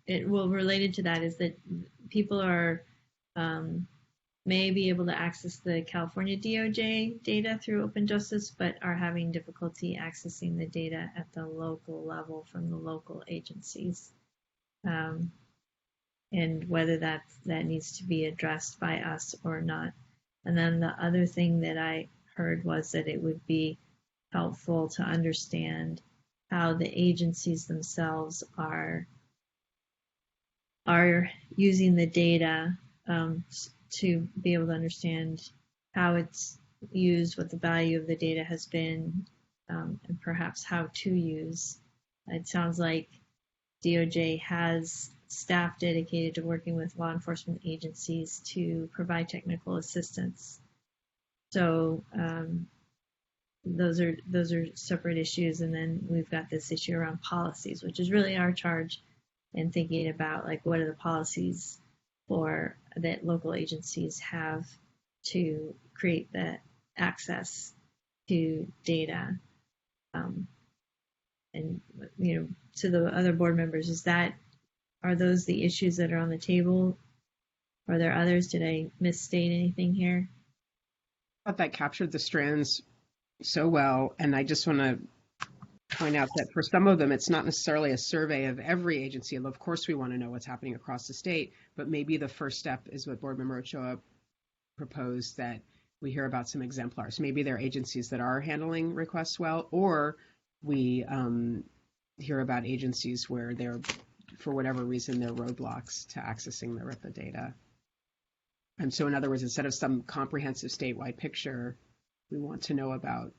related to that is that people may be able to access the California DOJ data through Open Justice, but are having difficulty accessing the data at the local level from the local agencies. And whether that needs to be addressed by us or not. And then the other thing that I heard was that it would be helpful to understand how the agencies themselves are using the data to be able to understand how it's used, what the value of the data has been, and perhaps how to use It sounds like DOJ has staff dedicated to working with law enforcement agencies to provide technical assistance. So those are separate issues, and then we've got this issue around policies, which is really our charge in thinking about like what are the policies for that local agencies have to create the access to data. And to the other board members, are those the issues that are on the table? Are there others? Did I misstate anything here? I thought that captured the strands so well, and I just want to point out that for some of them, it's not necessarily a survey of every agency. Of course, we want to know what's happening across the state, but maybe the first step is what Board Member Ochoa proposed, that we hear about some exemplars. Maybe there are agencies that are handling requests well, or we hear about agencies where there, for whatever reason, there are roadblocks to accessing the RIPA data. And so, in other words, instead of some comprehensive statewide picture, we want to know about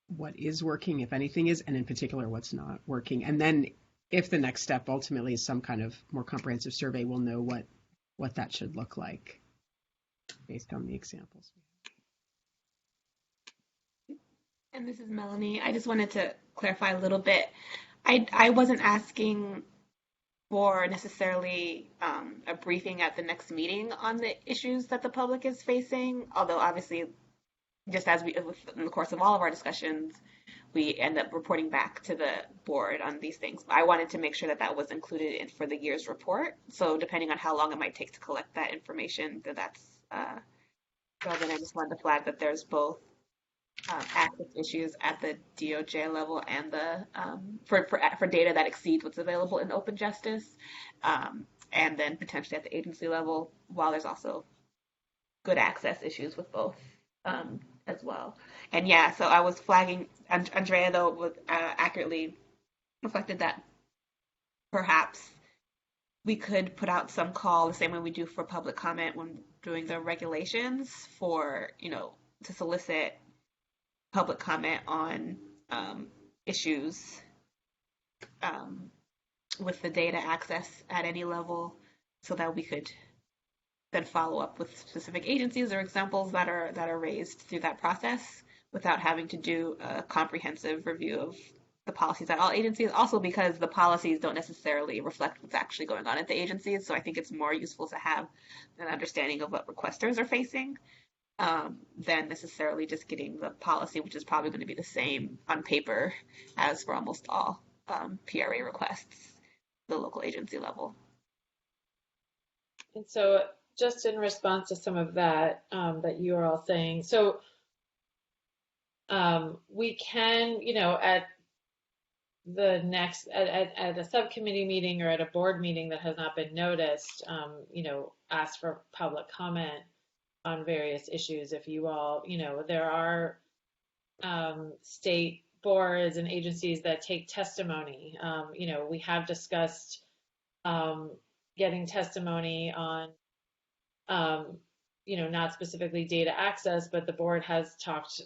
what is working, if anything is, and in particular, what's not working. And then if the next step ultimately is some kind of more comprehensive survey, we'll know what that should look like based on the examples. And this is Melanie. I just wanted to clarify a little bit. I wasn't asking for necessarily a briefing at the next meeting on the issues that the public is facing, although obviously, just as in the course of all of our discussions, we end up reporting back to the board on these things. But I wanted to make sure that that was included for the year's report. So depending on how long it might take to collect that information, that's relevant. I just wanted to flag that there's both access issues at the DOJ level and the for data that exceeds what's available in Open Justice, and then potentially at the agency level, while there's also good access issues with both as well. And yeah, so I was flagging, Andrea though was accurately reflected that perhaps we could put out some call the same way we do for public comment when doing the regulations for, to solicit public comment on issues with the data access at any level, so that we could then follow up with specific agencies or examples that are raised through that process without having to do a comprehensive review of the policies at all agencies. Also because the policies don't necessarily reflect what's actually going on at the agencies, so I think it's more useful to have an understanding of what requesters are facing than necessarily just getting the policy, which is probably going to be the same on paper as for almost all PRA requests, the local agency level. And so just in response to some of that that you are all saying, so we can, at the next, at a subcommittee meeting or at a board meeting that has not been noticed, ask for public comment on various issues. If you all, there are state boards and agencies that take testimony. We have discussed getting testimony on, not specifically data access, but the board has talked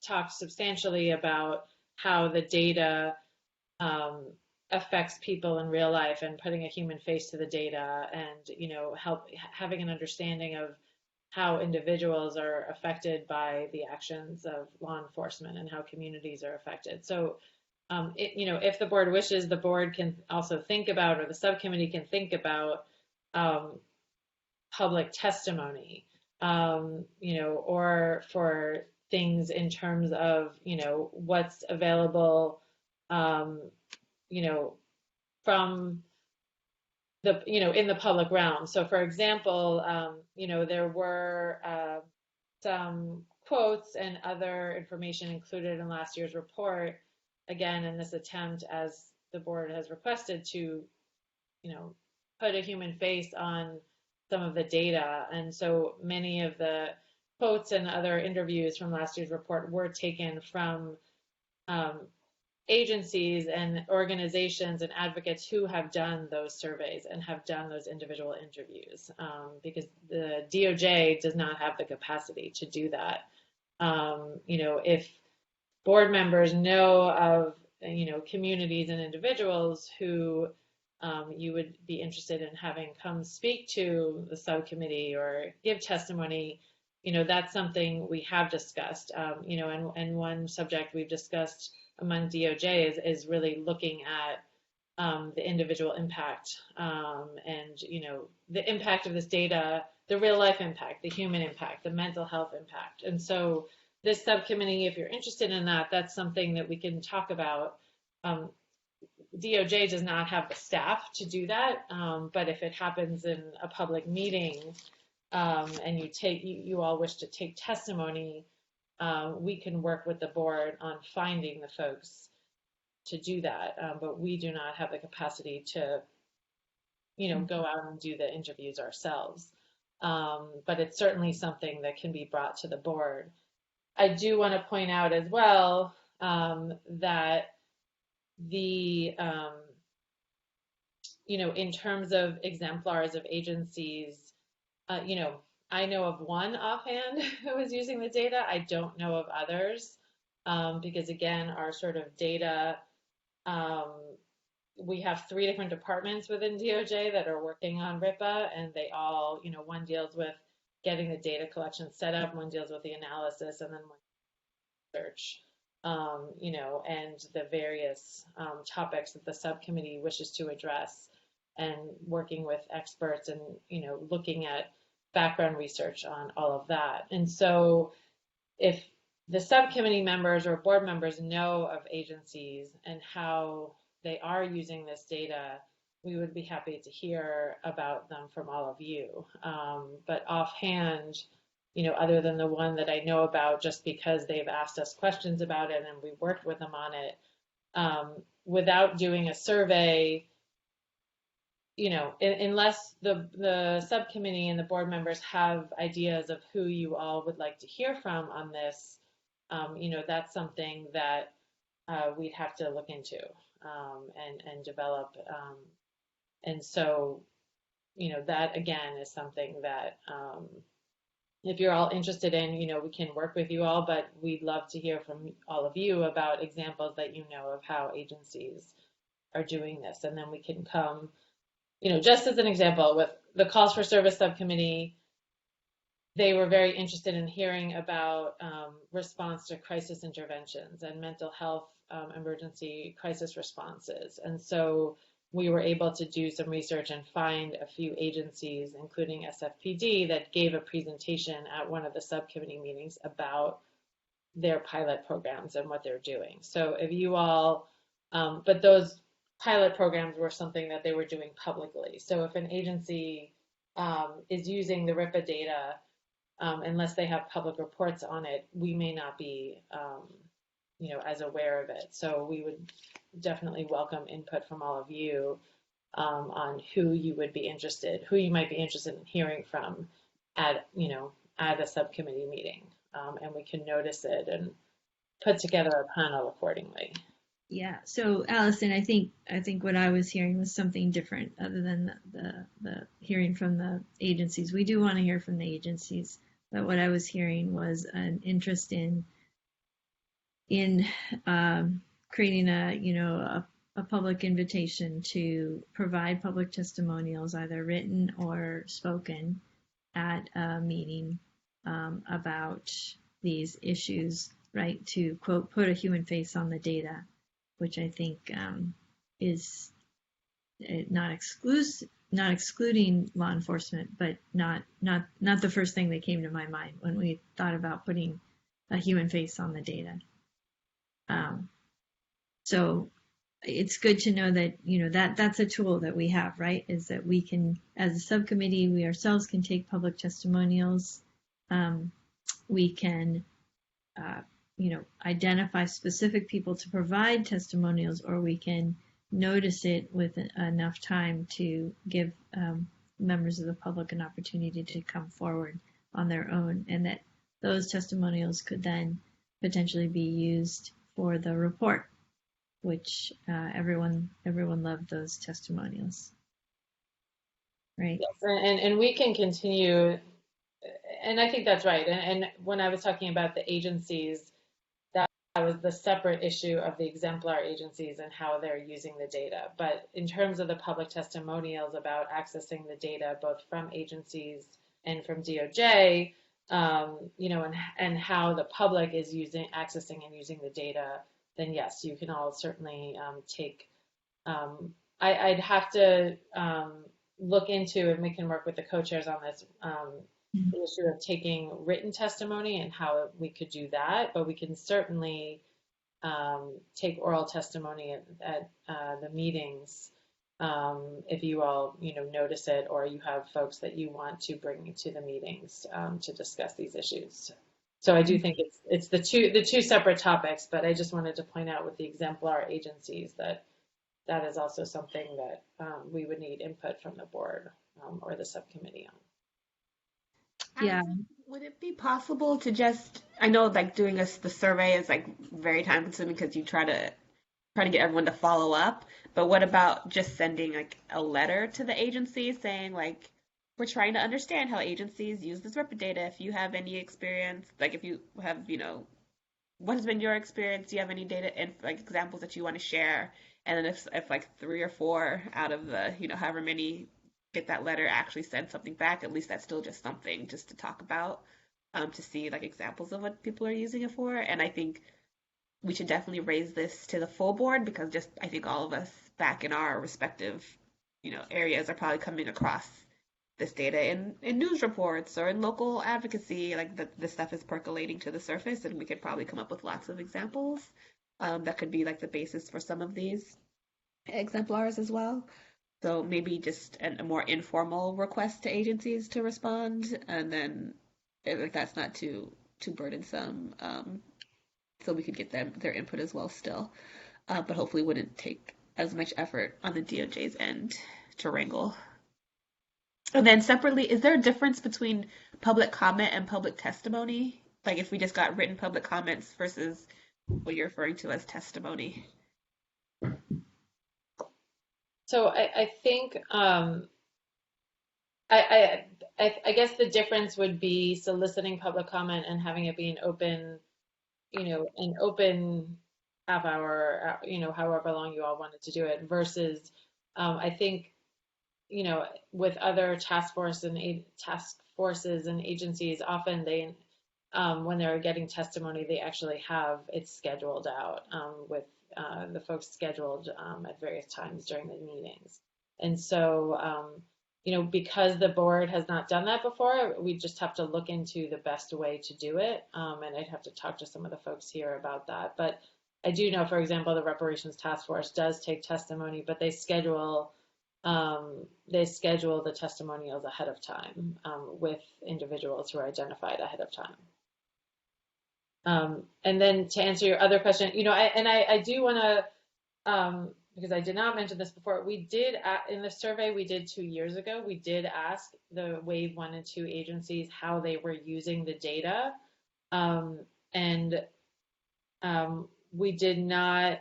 talked substantially about how the data affects people in real life, and putting a human face to the data, and having an understanding of how individuals are affected by the actions of law enforcement and how communities are affected. So if the board wishes, the board can also think about, or the subcommittee can think about public testimony, or for things in terms of what's available from the, in the public realm. So for example, there were some quotes and other information included in last year's report, again, in this attempt, as the board has requested, to, put a human face on some of the data. And so many of the quotes and other interviews from last year's report were taken from agencies and organizations and advocates who have done those surveys and have done those individual interviews, because the DOJ does not have the capacity to do that. If board members know of, communities and individuals who you would be interested in having come speak to the subcommittee or give testimony, that's something we have discussed. And one subject we've discussed among DOJ is really looking at the individual impact, and the impact of this data, the real life impact, the human impact, the mental health impact. And so this subcommittee, if you're interested in that, that's something that we can talk about. DOJ does not have the staff to do that, but if it happens in a public meeting, and you all wish to take testimony, we can work with the board on finding the folks to do that, but we do not have the capacity to, go out and do the interviews ourselves. But it's certainly something that can be brought to the board. I do want to point out as well that the, in terms of exemplars of agencies, I know of one offhand who was using the data. I don't know of others, because again, our sort of data, we have 3 different departments within DOJ that are working on RIPA, and they all, one deals with getting the data collection set up, one deals with the analysis, and then one research, and the various topics that the subcommittee wishes to address, and working with experts and, looking at background research on all of that. And so if the subcommittee members or board members know of agencies and how they are using this data, we would be happy to hear about them from all of you. But offhand, other than the one that I know about just because they've asked us questions about it and we worked with them on it, without doing a survey, unless the subcommittee and the board members have ideas of who you all would like to hear from on this, that's something that we'd have to look into and develop. And so, that again is something that if you're all interested in, we can work with you all, but we'd love to hear from all of you about examples that of how agencies are doing this. And then we can come, just as an example, with the Calls for Service Subcommittee, they were very interested in hearing about response to crisis interventions and mental health emergency crisis responses. And so we were able to do some research and find a few agencies, including SFPD, that gave a presentation at one of the subcommittee meetings about their pilot programs and what they're doing. So if you all, but those pilot programs were something that they were doing publicly. So if an agency is using the RIPA data, unless they have public reports on it, we may not be, as aware of it. So we would definitely welcome input from all of you on who you might be interested in hearing from at a subcommittee meeting, and we can notice it and put together a panel accordingly. Yeah. So Allison, I think what I was hearing was something different other than the hearing from the agencies. We do want to hear from the agencies, but what I was hearing was an interest in creating a public invitation to provide public testimonials, either written or spoken, at a meeting about these issues, right? To quote, put a human face on the data, which I think is not excluding law enforcement, but not the first thing that came to my mind when we thought about putting a human face on the data. So it's good to know that that's a tool that we have, right? Is that we can, as a subcommittee, we ourselves can take public testimonials. We can identify specific people to provide testimonials, or we can notice it with enough time to give members of the public an opportunity to come forward on their own, and that those testimonials could then potentially be used for the report, which everyone loved those testimonials, right? Yes, and we can continue, and I think that's right. And when I was talking about the agencies, that that was the separate issue of the exemplar agencies and how they're using the data. But in terms of the public testimonials about accessing the data, both from agencies and from DOJ, and how the public is accessing and using the data, then yes, you can all certainly take. I'd have to look into, and we can work with the co-chairs on this, the issue of taking written testimony and how we could do that, but we can certainly take oral testimony at the meetings if you all notice it, or you have folks that you want to bring to the meetings to discuss these issues. So I do think it's the two separate topics, but I just wanted to point out with the exemplar agencies that is also something that we would need input from the board or the subcommittee on. Yeah. Would it be possible to just, I know like doing the survey is like very time consuming because you try to get everyone to follow up, but what about just sending like a letter to the agency saying like, we're trying to understand how agencies use this RIPA data. If you have any experience, like if you have, what has been your experience? Do you have any data and like examples that you want to share? And then if like 3 or 4 out of the, however many get that letter actually send something back, at least that's still just something just to talk about, to see like examples of what people are using it for. And I think we should definitely raise this to the full board because I think all of us back in our respective, areas are probably coming across this data in news reports or in local advocacy. Like this stuff is percolating to the surface, and we could probably come up with lots of examples that could be like the basis for some of these exemplars as well. So maybe just a more informal request to agencies to respond, and then if that's not too burdensome, so we could get their input as well still, but hopefully wouldn't take as much effort on the DOJ's end to wrangle. And then separately, is there a difference between public comment and public testimony? Like if we just got written public comments versus what you're referring to as testimony? So I think I guess the difference would be soliciting public comment and having it be an open half hour, however long you all wanted to do it, versus I think with other task forces and agencies, often they when they're getting testimony, they actually have it scheduled out with the folks scheduled at various times during the meetings. And so, because the board has not done that before, we just have to look into the best way to do it. And I'd have to talk to some of the folks here about that. But I do know, for example, the Reparations Task Force does take testimony, but they schedule the testimonials ahead of time with individuals who are identified ahead of time. And then to answer your other question, I do want to, because I did not mention this before, we did, in the survey we did 2 years ago, we did ask the Wave 1 and 2 agencies how they were using the data. And we did not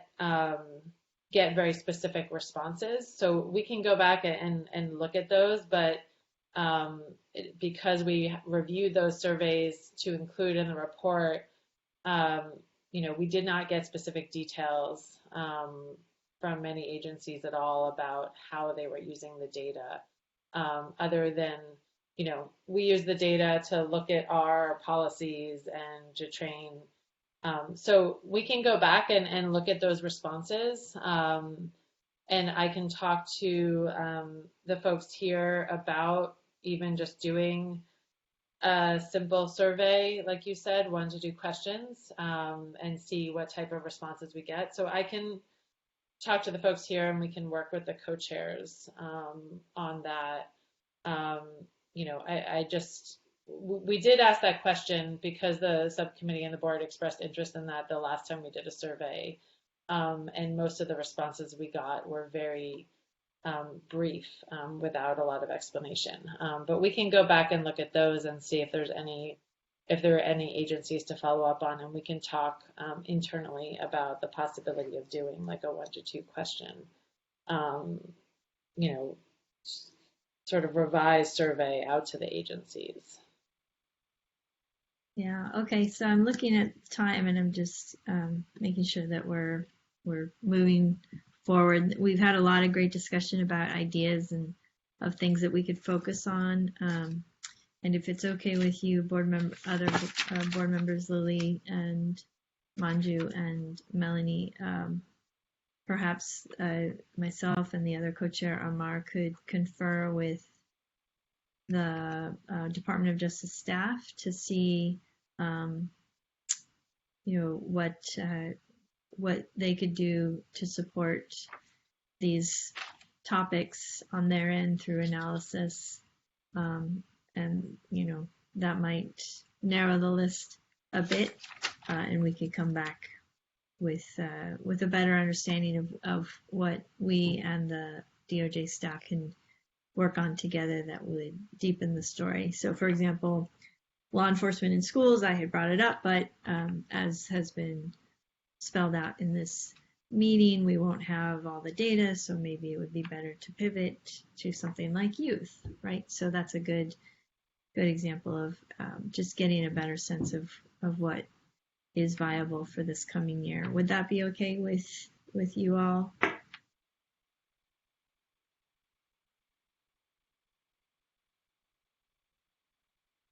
get very specific responses. So we can go back and look at those, but because we reviewed those surveys to include in the report, we did not get specific details from many agencies at all about how they were using the data, other than, we use the data to look at our policies and to train. So we can go back and look at those responses, and I can talk to the folks here about even just doing a simple survey, like you said, 1 to 2 questions, and see what type of responses we get. So I can talk to the folks here, and we can work with the co-chairs on that. We did ask that question because the subcommittee and the board expressed interest in that the last time we did a survey, and most of the responses we got were very brief, without a lot of explanation. But we can go back and look at those and see if there are any agencies to follow up on, and we can talk internally about the possibility of doing like a 1 to 2 question, sort of revised survey out to the agencies. Yeah, okay, so I'm looking at time and I'm just making sure that we're moving forward. We've had a lot of great discussion about ideas and of things that we could focus on. And if it's okay with you, other board members, Lily and Manju and Melanie, perhaps myself and the other co-chair Amar could confer with the Department of Justice staff to see, what they could do to support these topics on their end through analysis, and that might narrow the list a bit, and we could come back with a better understanding of what we and the DOJ staff can work on together that would deepen the story. So, for example, law enforcement in schools, I had brought it up, but as has been spelled out in this meeting, we won't have all the data, so maybe it would be better to pivot to something like youth, right? So that's a good example of just getting a better sense of what is viable for this coming year. Would that be okay with you all?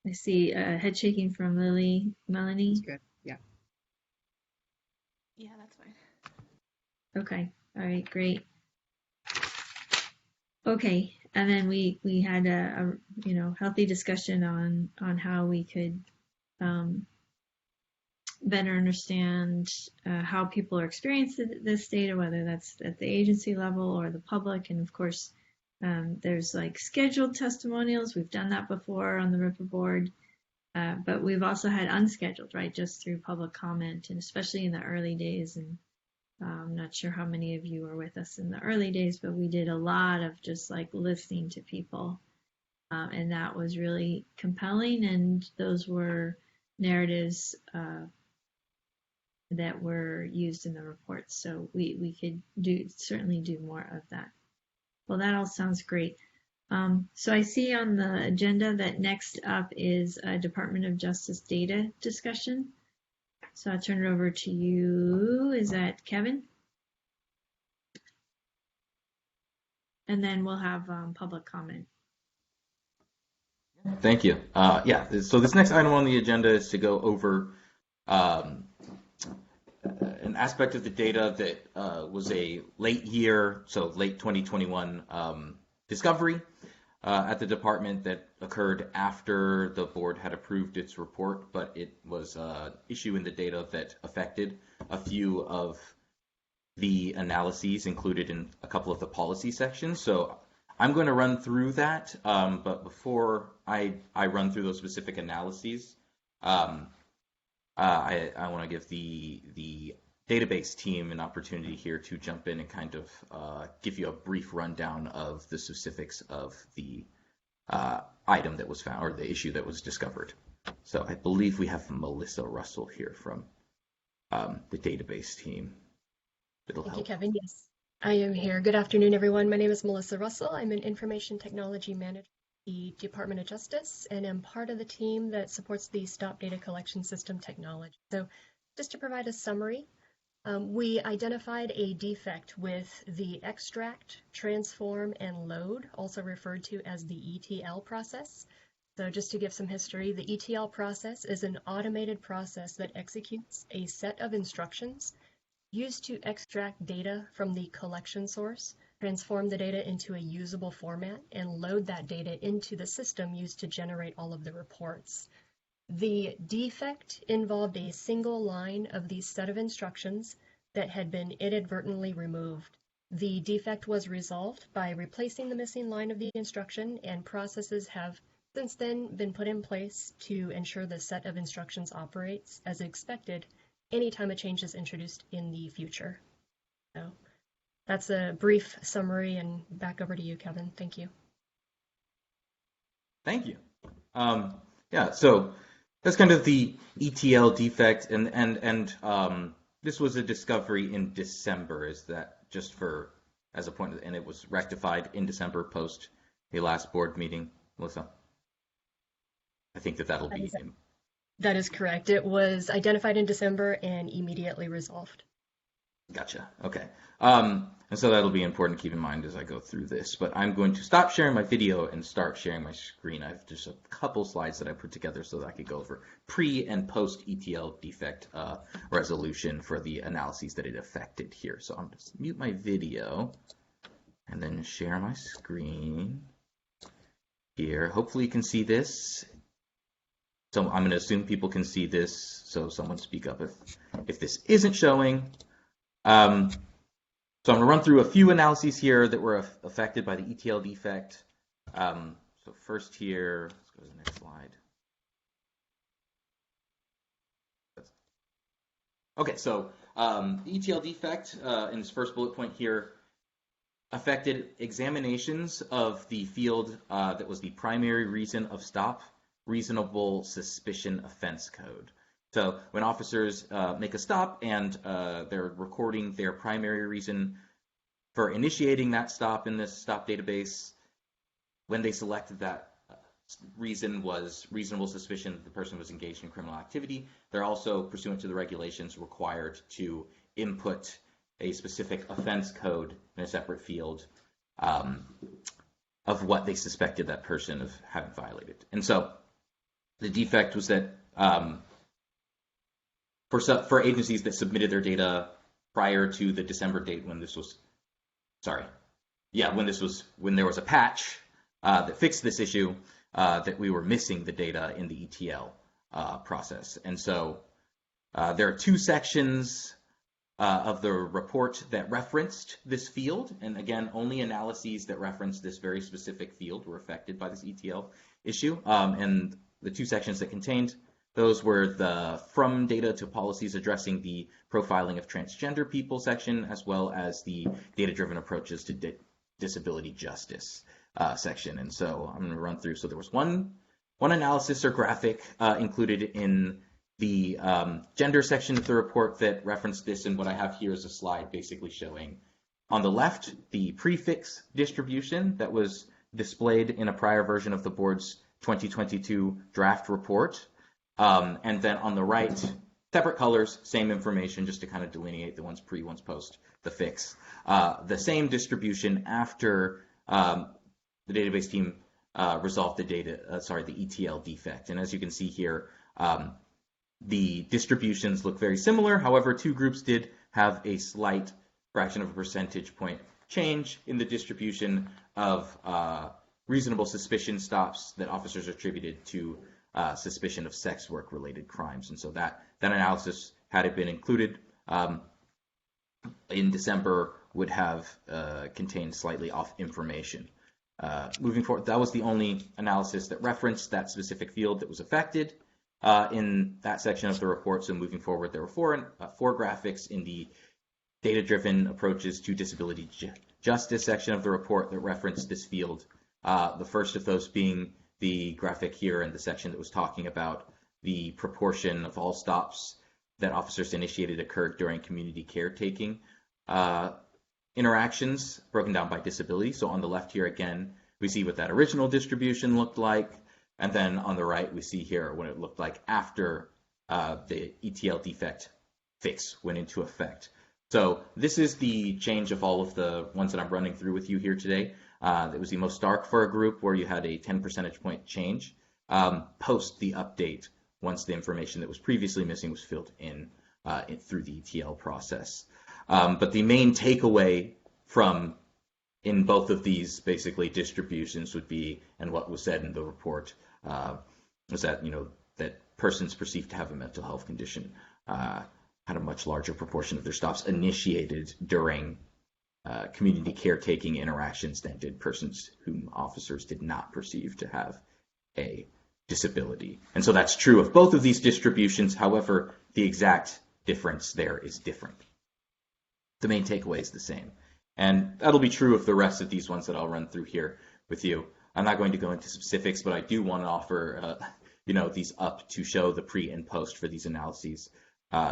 I see head shaking from Lily. Melanie? That's good. Yeah. Yeah, that's fine. Okay. All right, great. Okay, and then we had a healthy discussion on how we could better understand how people are experiencing this data, whether that's at the agency level or the public. And of course, there's like scheduled testimonials. We've done that before on the RIPA board, but we've also had unscheduled, right, just through public comment, and especially in the early days. And I'm not sure how many of you were with us in the early days, but we did a lot of just like listening to people. And that was really compelling. And those were narratives that were used in the reports. So we could certainly do more of that. Well, that all sounds great. So I see on the agenda that next up is a Department of Justice data discussion. So I'll turn it over to you. Is that Kevin? And then we'll have public comment. Thank you. Yeah, so this next item on the agenda is to go over an aspect of the data that was a late year, so late 2021 discovery at the department that occurred after the board had approved its report, but it was an issue in the data that affected a few of the analyses included in a couple of the policy sections. So I'm going to run through that, but before I run through those specific analyses, I want to give the database team an opportunity here to jump in and kind of give you a brief rundown of the specifics of the item that was found, or the issue that was discovered. So I believe we have Melissa Russell here from the database team. Thank you, Kevin. Yes, I am here. Good afternoon, everyone. My name is Melissa Russell. I'm an Information Technology Manager at the Department of Justice, and I'm part of the team that supports the Stop Data Collection System technology. So just to provide a summary, we identified a defect with the extract, transform, and load, also referred to as the ETL process. So just to give some history, the ETL process is an automated process that executes a set of instructions used to extract data from the collection source, transform the data into a usable format, and load that data into the system used to generate all of the reports. The defect involved a single line of the set of instructions that had been inadvertently removed. The defect was resolved by replacing the missing line of the instruction, and processes have since then been put in place to ensure the set of instructions operates as expected anytime a change is introduced in the future. So that's a brief summary, and back over to you, Kevin. Thank you. Thank you. Yeah, so that's kind of the ETL defect, and this was a discovery in December. Is that just as a point, and it was rectified in December post the last board meeting, Melissa? I think that'll be That is correct. It was identified in December and immediately resolved. Gotcha. Okay. And so that'll be important to keep in mind as I go through this. But I'm going to stop sharing my video and start sharing my screen. I have just a couple slides that I put together so that I could go over pre and post ETL defect resolution for the analyses that it affected here. So I'm just mute my video and then share my screen here. Hopefully you can see this. So I'm going to assume people can see this. So someone speak up if this isn't showing. So I'm going to run through a few analyses here that were affected by the ETL defect. So first here, let's go to the next slide. Okay, so the ETL defect in this first bullet point here affected examinations of the field that was the primary reason of stop, reasonable suspicion offense code. So when officers make a stop and they're recording their primary reason for initiating that stop in this stop database, when they selected that reason was reasonable suspicion that the person was engaged in criminal activity, they're also, pursuant to the regulations, required to input a specific offense code in a separate field of what they suspected that person of having violated. And so the defect was that for agencies that submitted their data prior to the December date when this was, when there was a patch that fixed this issue, that we were missing the data in the ETL process. And so there are two sections of the report that referenced this field. And again, only analyses that referenced this very specific field were affected by this ETL issue. And the two sections that contained those were the from data to policies addressing the profiling of transgender people section, as well as the data-driven approaches to disability justice section. And so I'm going to run through. So there was one analysis or graphic included in the gender section of the report that referenced this, and what I have here is a slide basically showing on the left the prefix distribution that was displayed in a prior version of the board's 2022 draft report. And then on the right, separate colors, same information, just to kind of delineate the ones pre, ones post, the fix. The same distribution after the database team resolved the ETL defect. And as you can see here, the distributions look very similar. However, two groups did have a slight fraction of a percentage point change in the distribution of reasonable suspicion stops that officers attributed to suspicion of sex work related crimes. And so that analysis, had it been included in December, would have contained slightly off information. Moving forward, that was the only analysis that referenced that specific field that was affected in that section of the report. So moving forward, there were four graphics in the data-driven approaches to disability justice section of the report that referenced this field. The first of those being the graphic here in the section that was talking about the proportion of all stops that officers initiated occurred during community caretaking interactions broken down by disability. So on the left here again, we see what that original distribution looked like. And then on the right, we see here what it looked like after the ETL defect fix went into effect. So this is the change of all of the ones that I'm running through with you here today. It was the most stark for a group where you had a 10 percentage point change post the update once the information that was previously missing was filled in through the ETL process. But the main takeaway from in both of these basically distributions would be, and what was said in the report, was that that persons perceived to have a mental health condition had a much larger proportion of their stops initiated during community caretaking interactions than did persons whom officers did not perceive to have a disability. And so that's true of both of these distributions. However, the exact difference there is different. The main takeaway is the same. And that'll be true of the rest of these ones that I'll run through here with you. I'm not going to go into specifics, but I do want to offer these up to show the pre and post for these analyses,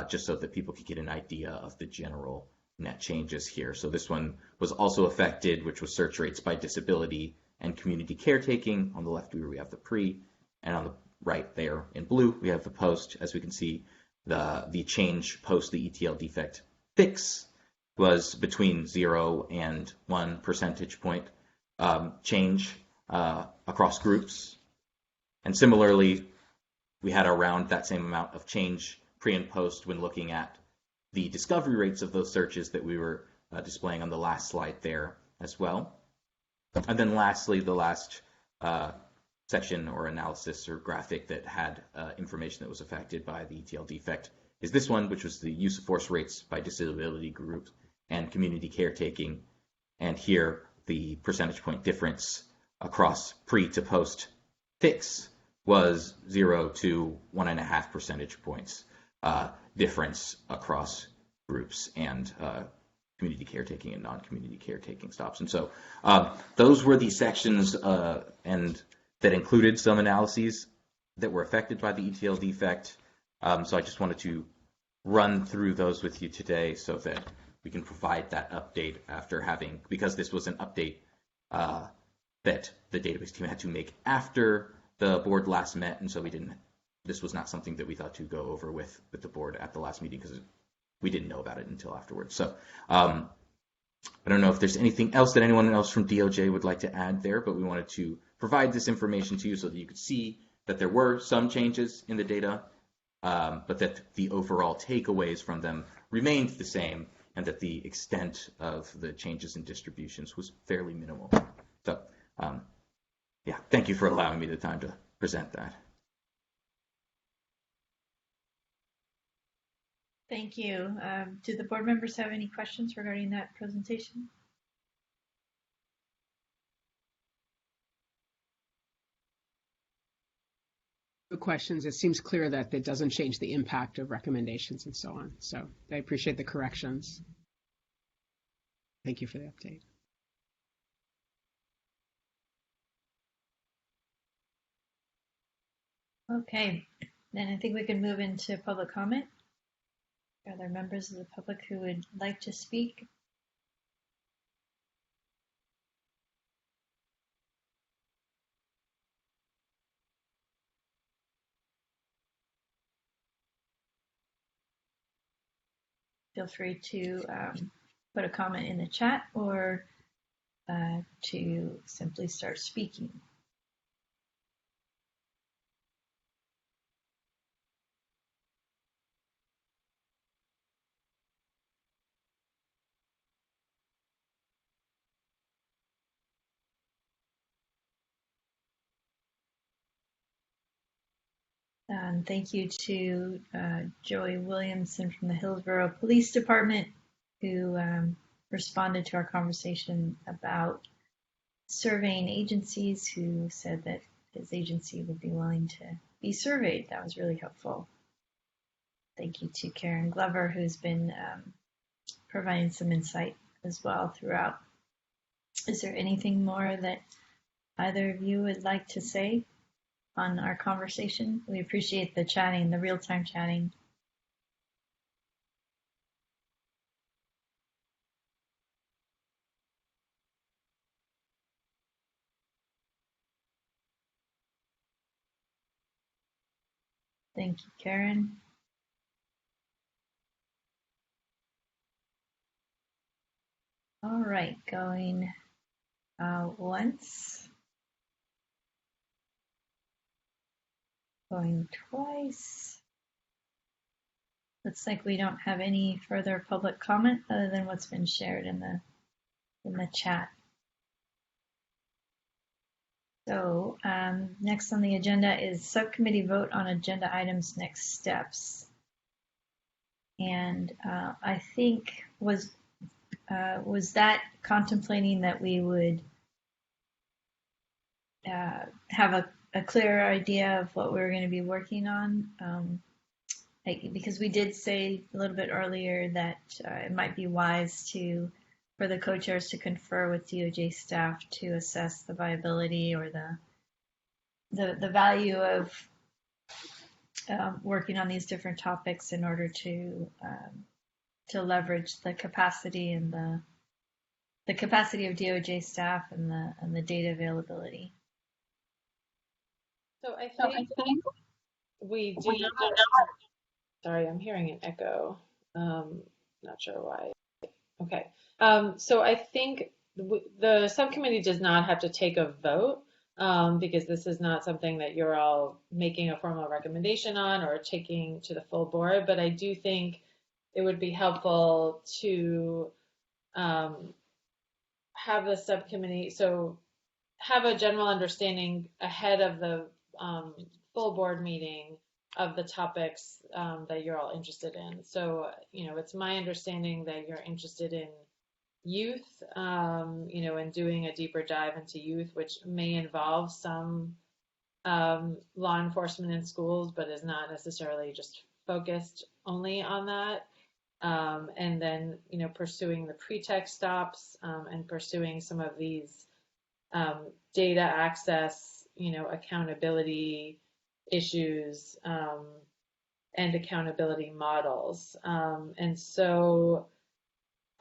just so that people can get an idea of the general net changes here. So this one was also affected, which was search rates by disability and community caretaking. On the left, we have the pre, and on the right there in blue, we have the post. As we can see, the change post the ETL defect fix was between 0 and 1 percentage point change across groups. And similarly, we had around that same amount of change pre and post when looking at the discovery rates of those searches that we were displaying on the last slide there as well. And then lastly, the last section or analysis or graphic that had information that was affected by the ETL defect is this one, which was the use of force rates by disability groups and community caretaking. And here, the percentage point difference across pre to post fix was 0 to 1.5 percentage points difference across groups and community caretaking and non-community caretaking stops. And so those were the sections and that included some analyses that were affected by the ETL defect. So I just wanted to run through those with you today so that we can provide that update after having, because this was an update that the database team had to make after the board last met, and so this was not something that we thought to go over with the board at the last meeting because we didn't know about it until afterwards. So I don't know if there's anything else that anyone else from DOJ would like to add there, but we wanted to provide this information to you so that you could see that there were some changes in the data, but that the overall takeaways from them remained the same, and that the extent of the changes in distributions was fairly minimal. So yeah, thank you for allowing me the time to present that. Thank you. Do the board members have any questions regarding that presentation? The questions, it seems clear that it doesn't change the impact of recommendations and so on. So I appreciate the corrections. Thank you for the update. Okay, then I think we can move into public comment. Are there members of the public who would like to speak? Feel free to put a comment in the chat or to simply start speaking. Thank you to Joey Williamson from the Hillsborough Police Department, who responded to our conversation about surveying agencies, who said that his agency would be willing to be surveyed. That was really helpful. Thank you to Karen Glover, who's been providing some insight as well throughout. Is there anything more that either of you would like to say on our conversation? We appreciate the chatting, the real-time chatting. Thank you, Karen. All right, going once. Going twice. Looks like we don't have any further public comment other than what's been shared in the chat. So next on the agenda is subcommittee vote on agenda items, next steps. And I think was that contemplating that we would have a clearer idea of what we were going to be working on, because we did say a little bit earlier that it might be wise for the co-chairs to confer with DOJ staff to assess the viability or the value of working on these different topics in order to leverage the capacity and the capacity of DOJ staff and the data availability. So I think we do not, sorry, I'm hearing an echo. Not sure why. Okay. So I think the subcommittee does not have to take a vote, because this is not something that you're all making a formal recommendation on or taking to the full board. But I do think it would be helpful to have the subcommittee, so have a general understanding ahead of the full board meeting of the topics that you're all interested in. So, it's my understanding that you're interested in youth, and doing a deeper dive into youth, which may involve some law enforcement in schools, but is not necessarily just focused only on that. And then, pursuing the pretext stops, and pursuing some of these data access, accountability issues, and accountability models. And so,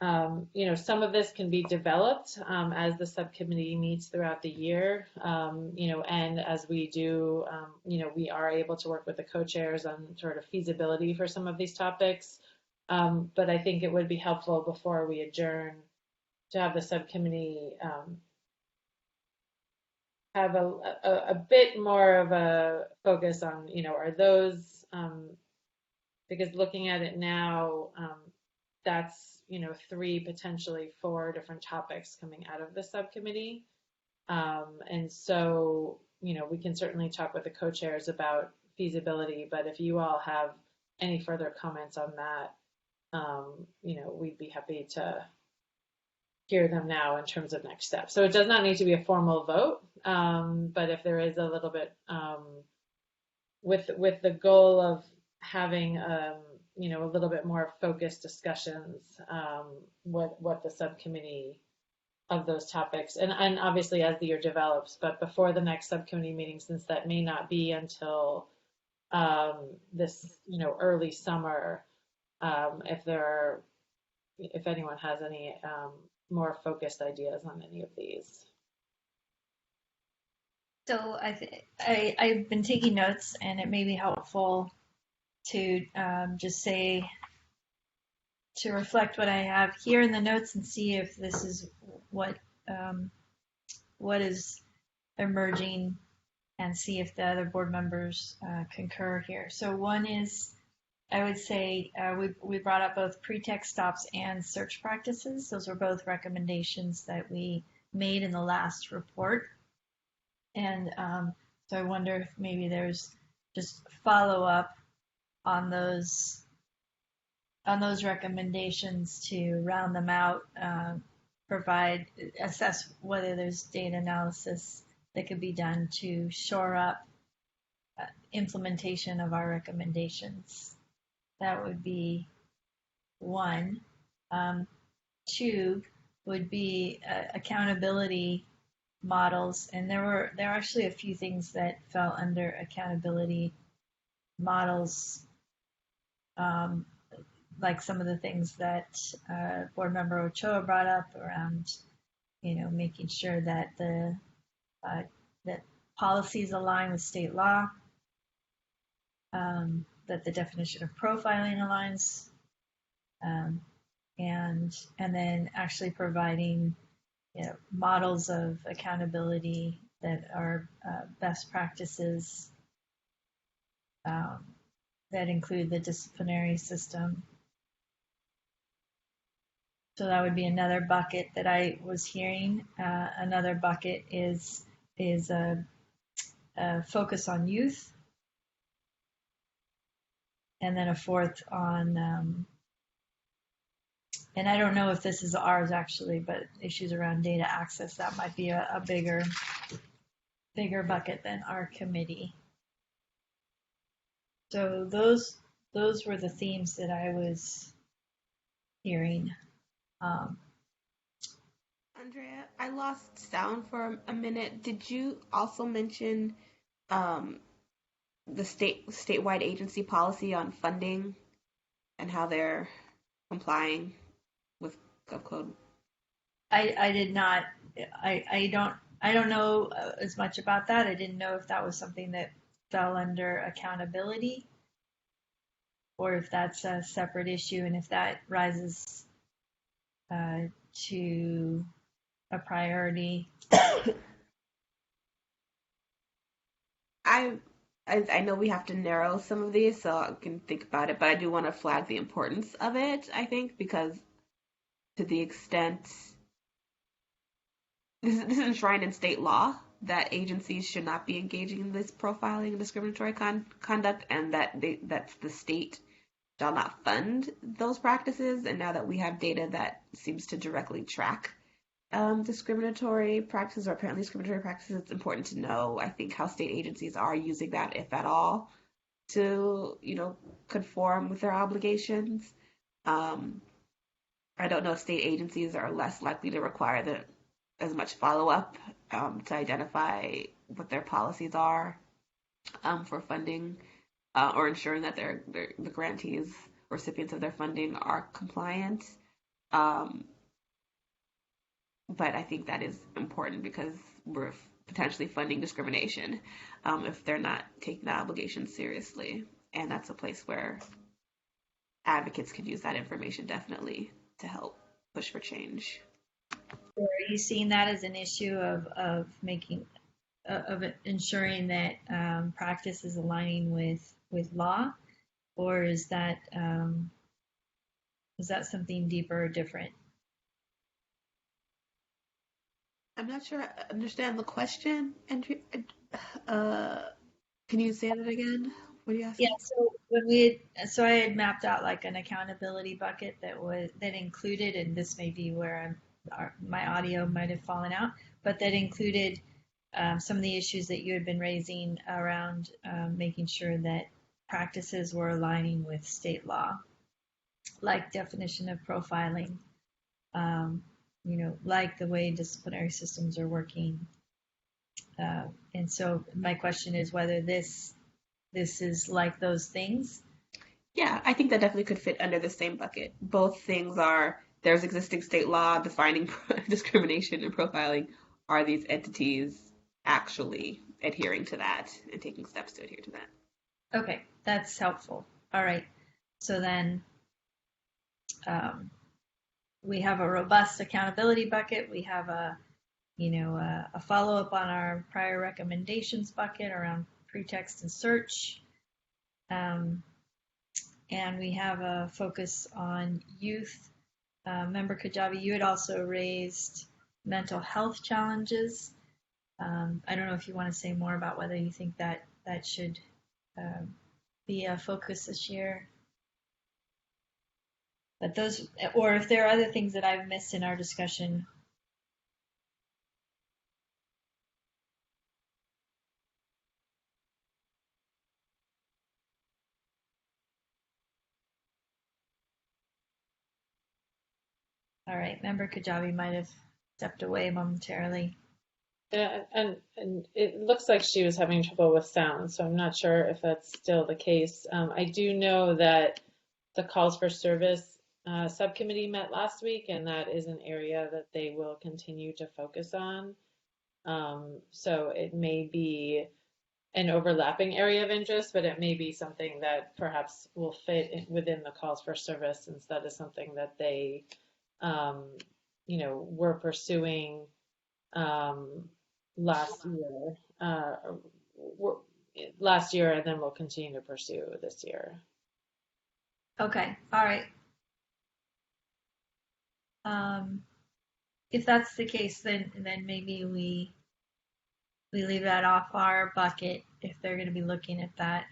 some of this can be developed as the subcommittee meets throughout the year, and as we do, we are able to work with the co-chairs on sort of feasibility for some of these topics. But I think it would be helpful before we adjourn to have the subcommittee have a bit more of a focus on, are those, because looking at it now, that's, 3, potentially 4 different topics coming out of the subcommittee. And so, we can certainly talk with the co-chairs about feasibility, but if you all have any further comments on that, we'd be happy to hear them now in terms of next steps. So it does not need to be a formal vote, but if there is a little bit, with the goal of having, a little bit more focused discussions, what the subcommittee of those topics, and obviously as the year develops, but before the next subcommittee meeting, since that may not be until this, early summer, if anyone has any more focused ideas on any of these. So I've been taking notes, and it may be helpful to just say, to reflect what I have here in the notes and see if this is what is emerging, and see if the other board members concur here. So one is, I would say, we brought up both pretext stops and search practices. Those were both recommendations that we made in the last report. And so I wonder if maybe there's just follow up on those recommendations to round them out, assess whether there's data analysis that could be done to shore up implementation of our recommendations. That would be one. 2 would be accountability models, and there are actually a few things that fell under accountability models, like some of the things that board member Ochoa brought up around, making sure that that policies align with state law, that the definition of profiling aligns, and then actually providing, models of accountability that are best practices, that include the disciplinary system. So that would be another bucket that I was hearing. Another bucket is a focus on youth, and then a fourth on, and I don't know if this is ours actually, but issues around data access. That might be a bigger bucket than our committee. So those were the themes that I was hearing. Andrea, I lost sound for a minute. Did you also mention the statewide agency policy on funding and how they're complying with GovCode? I did not. I I don't know as much about that. I didn't know if that was something that fell under accountability or if that's a separate issue and if that rises to a priority. I, I know we have to narrow some of these, so I can think about it, but I do want to flag the importance of it, I think, because to the extent this is enshrined in state law that agencies should not be engaging in this profiling and discriminatory conduct, and that's the state shall not fund those practices. And now that we have data that seems to directly track discriminatory practices or apparently discriminatory practices, it's important to know, I think, how state agencies are using that, if at all, to, conform with their obligations. Um, I don't know if state agencies are less likely to require as much follow-up to identify what their policies are for funding or ensuring that the grantees, recipients of their funding, are compliant. Um, but I think that is important because we're potentially funding discrimination if they're not taking that obligation seriously. And that's a place where advocates can use that information definitely to help push for change. Are you seeing that as an issue of making of ensuring that practice is aligning with law, or is that something deeper or different? I'm not sure I understand the question, Andrew. Can you say that again? What are you Yeah, asking? so I had mapped out like an accountability bucket that included, and this may be where my audio might have fallen out, but that included some of the issues that you had been raising around making sure that practices were aligning with state law, like definition of profiling, like the way disciplinary systems are working. And so my question is whether this is like those things. Yeah, I think that definitely could fit under the same bucket. Both things are there's existing state law defining discrimination and profiling. Are these entities actually adhering to that and taking steps to adhere to that? Okay, that's helpful. All right. So then we have a robust accountability bucket. We have a follow-up on our prior recommendations bucket around pretext and search. And we have a focus on youth. Member Kajabi, you had also raised mental health challenges. I don't know if you want to say more about whether you think that should be a focus this year. But those, or if there are other things that I've missed in our discussion. All right, Member Kajabi might have stepped away momentarily. Yeah, and it looks like she was having trouble with sound, so I'm not sure if that's still the case. I do know that the calls for service subcommittee met last week, and that is an area that they will continue to focus on. So it may be an overlapping area of interest, but it may be something that perhaps will fit within the calls for service instead of something that they, were pursuing last year, and then we'll continue to pursue this year. Okay, all right. If that's the case, then maybe we leave that off our bucket if they're going to be looking at that.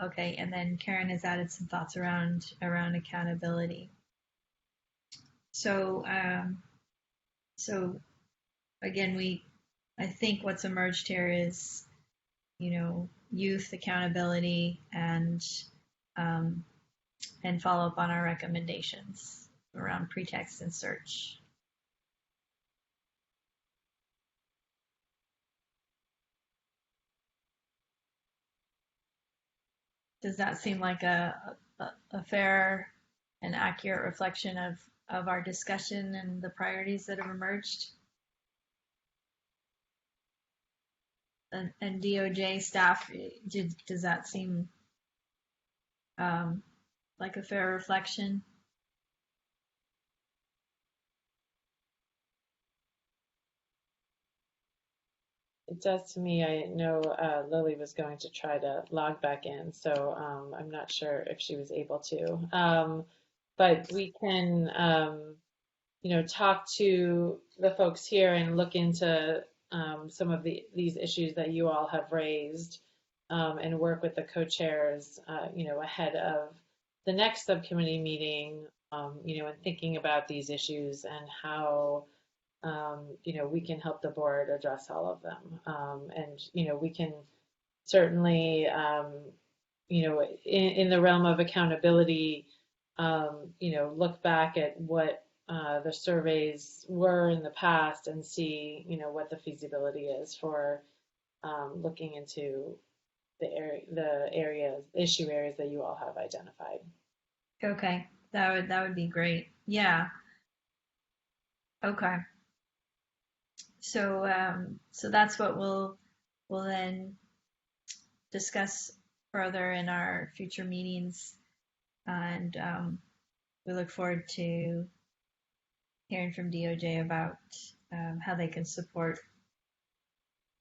Okay, and then Karen has added some thoughts around accountability. So again, I think what's emerged here is, youth accountability and follow up on our recommendations around pretext and search. Does that seem like a fair and accurate reflection of our discussion and the priorities that have emerged? And DOJ staff, does that seem like a fair reflection? It does to me. I know Lily was going to try to log back in, so I'm not sure if she was able to. But we can, talk to the folks here and look into some of these issues that you all have raised, and work with the co-chairs, ahead of the next subcommittee meeting, and thinking about these issues and how we can help the board address all of them. And we can certainly, in the realm of accountability, look back at what the surveys were in the past and see, what the feasibility is for looking into the issue areas that you all have identified. Okay, that would be great. Yeah. Okay. So so that's what we'll then discuss further in our future meetings, and we look forward to hearing from DOJ about how they can support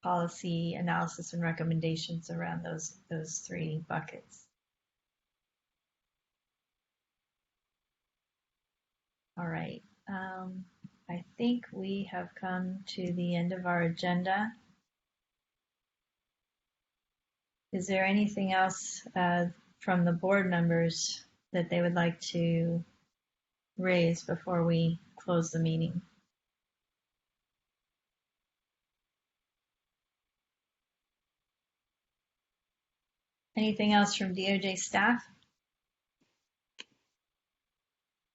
policy analysis and recommendations around those three buckets. All right. I think we have come to the end of our agenda. Is there anything else from the board members that they would like to raise before we close the meeting? Anything else from DOJ staff?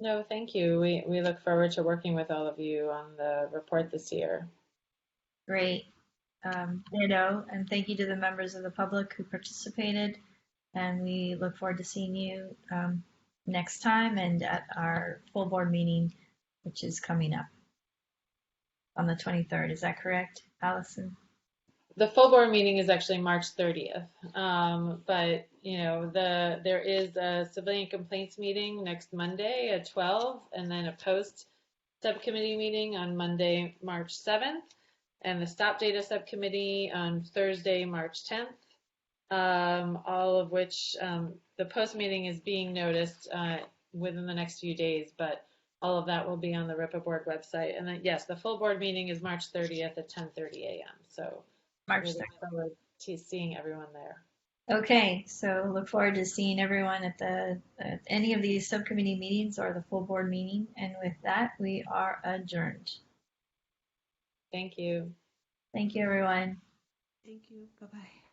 No, thank you. We look forward to working with all of you on the report this year. Great. Ditto, and thank you to the members of the public who participated. And we look forward to seeing you next time and at our full board meeting, which is coming up on the 23rd. Is that correct, Allison? The full board meeting is actually March 30th. But there is a civilian complaints meeting next Monday at 12, and then a post subcommittee meeting on Monday, March 7th, and the Stop Data subcommittee on Thursday, March 10th. All of which the post meeting is being noticed within the next few days, but all of that will be on the RIPA board website. And then, yes, the full board meeting is March 30th at 10:30 a.m. So March we 3rd. look forward to seeing everyone there. Okay, so look forward to seeing everyone at any of these subcommittee meetings or the full board meeting. And with that, we are adjourned. Thank you. Thank you, everyone. Thank you. Bye-bye.